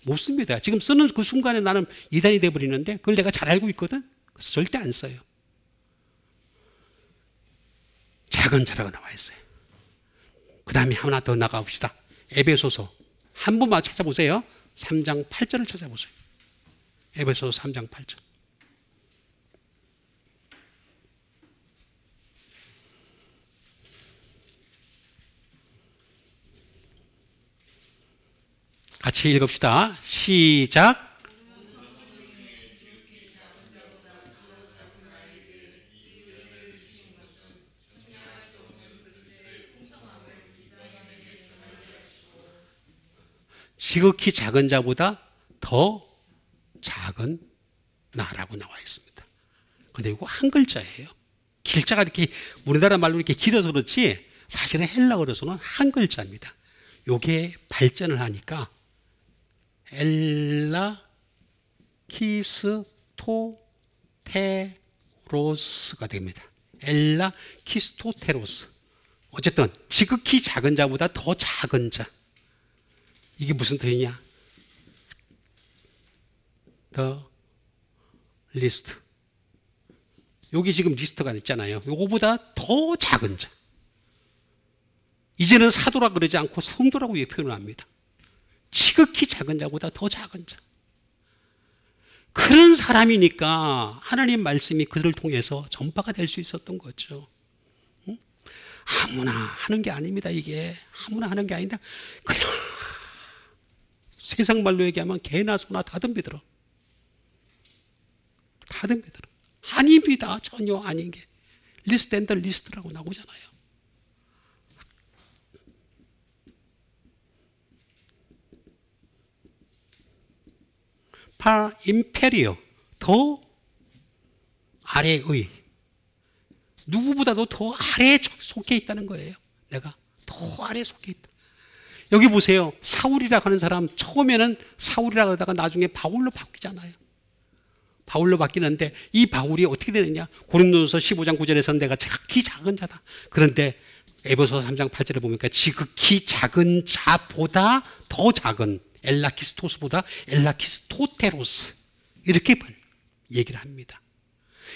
못 씁니다. 지금 쓰는 그 순간에 나는 이단이 돼버리는데 그걸 내가 잘 알고 있거든. 그래서 절대 안 써요. 작은 자라고 나와 있어요. 그 다음에 하나 더 나가봅시다. 에베소서 한 번만 찾아보세요. 3장 8절을 찾아보세요. 에베소서 3장 8절. 같이 읽읍시다. 시작. 지극히 작은 자보다 더 작은 나라고 나와 있습니다. 근데 이거 한 글자예요. 길자가 이렇게 우리나라 말로 이렇게 길어서 그렇지 사실은 헬라어로서는 한 글자입니다. 요게 발전을 하니까 엘라키스토테로스가 됩니다. 엘라키스토테로스. 어쨌든 지극히 작은 자보다 더 작은 자. 이게 무슨 뜻이냐? The list. 여기 지금 리스트가 있잖아요. 요거보다 더 작은 자. 이제는 사도라 그러지 않고 성도라고 표현을 합니다. 지극히 작은 자보다 더 작은 자. 그런 사람이니까 하나님 말씀이 그들을 통해서 전파가 될 수 있었던 거죠. 아무나 하는 게 아닙니다. 이게 아무나 하는 게 아닌데 그냥 세상 말로 얘기하면 개나 소나 다 덤비들어. 다 덤비들어. 아닙니다. 전혀 아닌 게. 리스트 앤 더 리스트라고 나오잖아요. par inferior, 더 아래의, 누구보다도 더 아래에 속해 있다는 거예요. 내가 더 아래에 속해 있다. 여기 보세요. 사울이라고 하는 사람 처음에는 사울이라고 하다가 나중에 바울로 바뀌잖아요. 바울로 바뀌는데 이 바울이 어떻게 되느냐? 고린도전서 15장 9절에서는 내가 지극히 작은 자다. 그런데 에베소서 3장 8절에 보니까 지극히 작은 자보다 더 작은 엘라키스토스보다 엘라키스토테로스 이렇게 얘기를 합니다.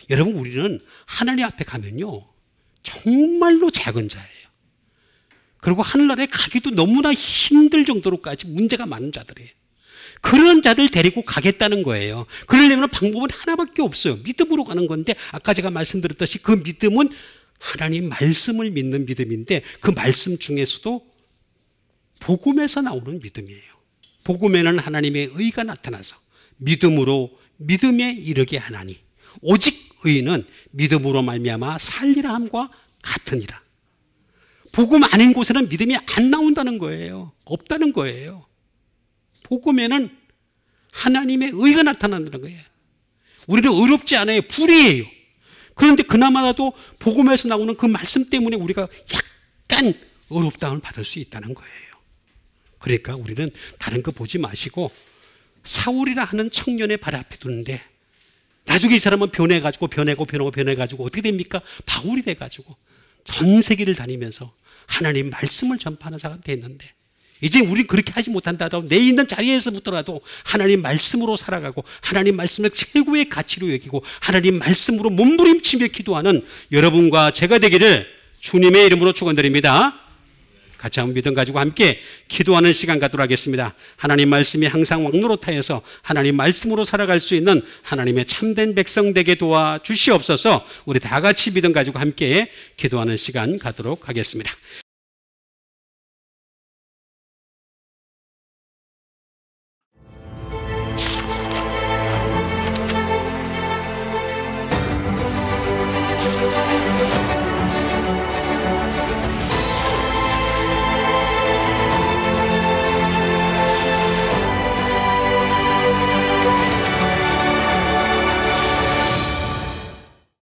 여러분 우리는 하나님 앞에 가면요 정말로 작은 자예요. 그리고 하늘나라에 가기도 너무나 힘들 정도로까지 문제가 많은 자들이에요. 그런 자들 데리고 가겠다는 거예요. 그러려면 방법은 하나밖에 없어요. 믿음으로 가는 건데 아까 제가 말씀드렸듯이 그 믿음은 하나님 말씀을 믿는 믿음인데 그 말씀 중에서도 복음에서 나오는 믿음이에요. 복음에는 하나님의 의가 나타나서 믿음으로 믿음에 이르게 하나니 오직 의는 믿음으로 말미암아 살리라 함과 같으니라. 복음 아닌 곳에는 믿음이 안 나온다는 거예요. 없다는 거예요. 복음에는 하나님의 의가 나타난다는 거예요. 우리는 의롭지 않아요. 불의해요. 그런데 그나마라도 복음에서 나오는 그 말씀 때문에 우리가 약간 의롭다움을 받을 수 있다는 거예요. 그러니까 우리는 다른 거 보지 마시고 사울이라 하는 청년의 발 앞에 두는데 나중에 이 사람은 변해가지고 어떻게 됩니까? 바울이 돼가지고 전 세계를 다니면서 하나님 말씀을 전파하는 사람이 됐는데 이제 우리는 그렇게 하지 못한다라도 내 있는 자리에서부터라도 하나님 말씀으로 살아가고 하나님 말씀을 최고의 가치로 여기고 하나님 말씀으로 몸부림치며 기도하는 여러분과 제가 되기를 주님의 이름으로 축원드립니다. 같이 한번 믿음 가지고 함께 기도하는 시간 갖도록 하겠습니다. 하나님 말씀이 항상 왕노릇하여서 하나님 말씀으로 살아갈 수 있는 하나님의 참된 백성 되게 도와주시옵소서. 우리 다 같이 믿음 가지고 함께 기도하는 시간 갖도록 하겠습니다.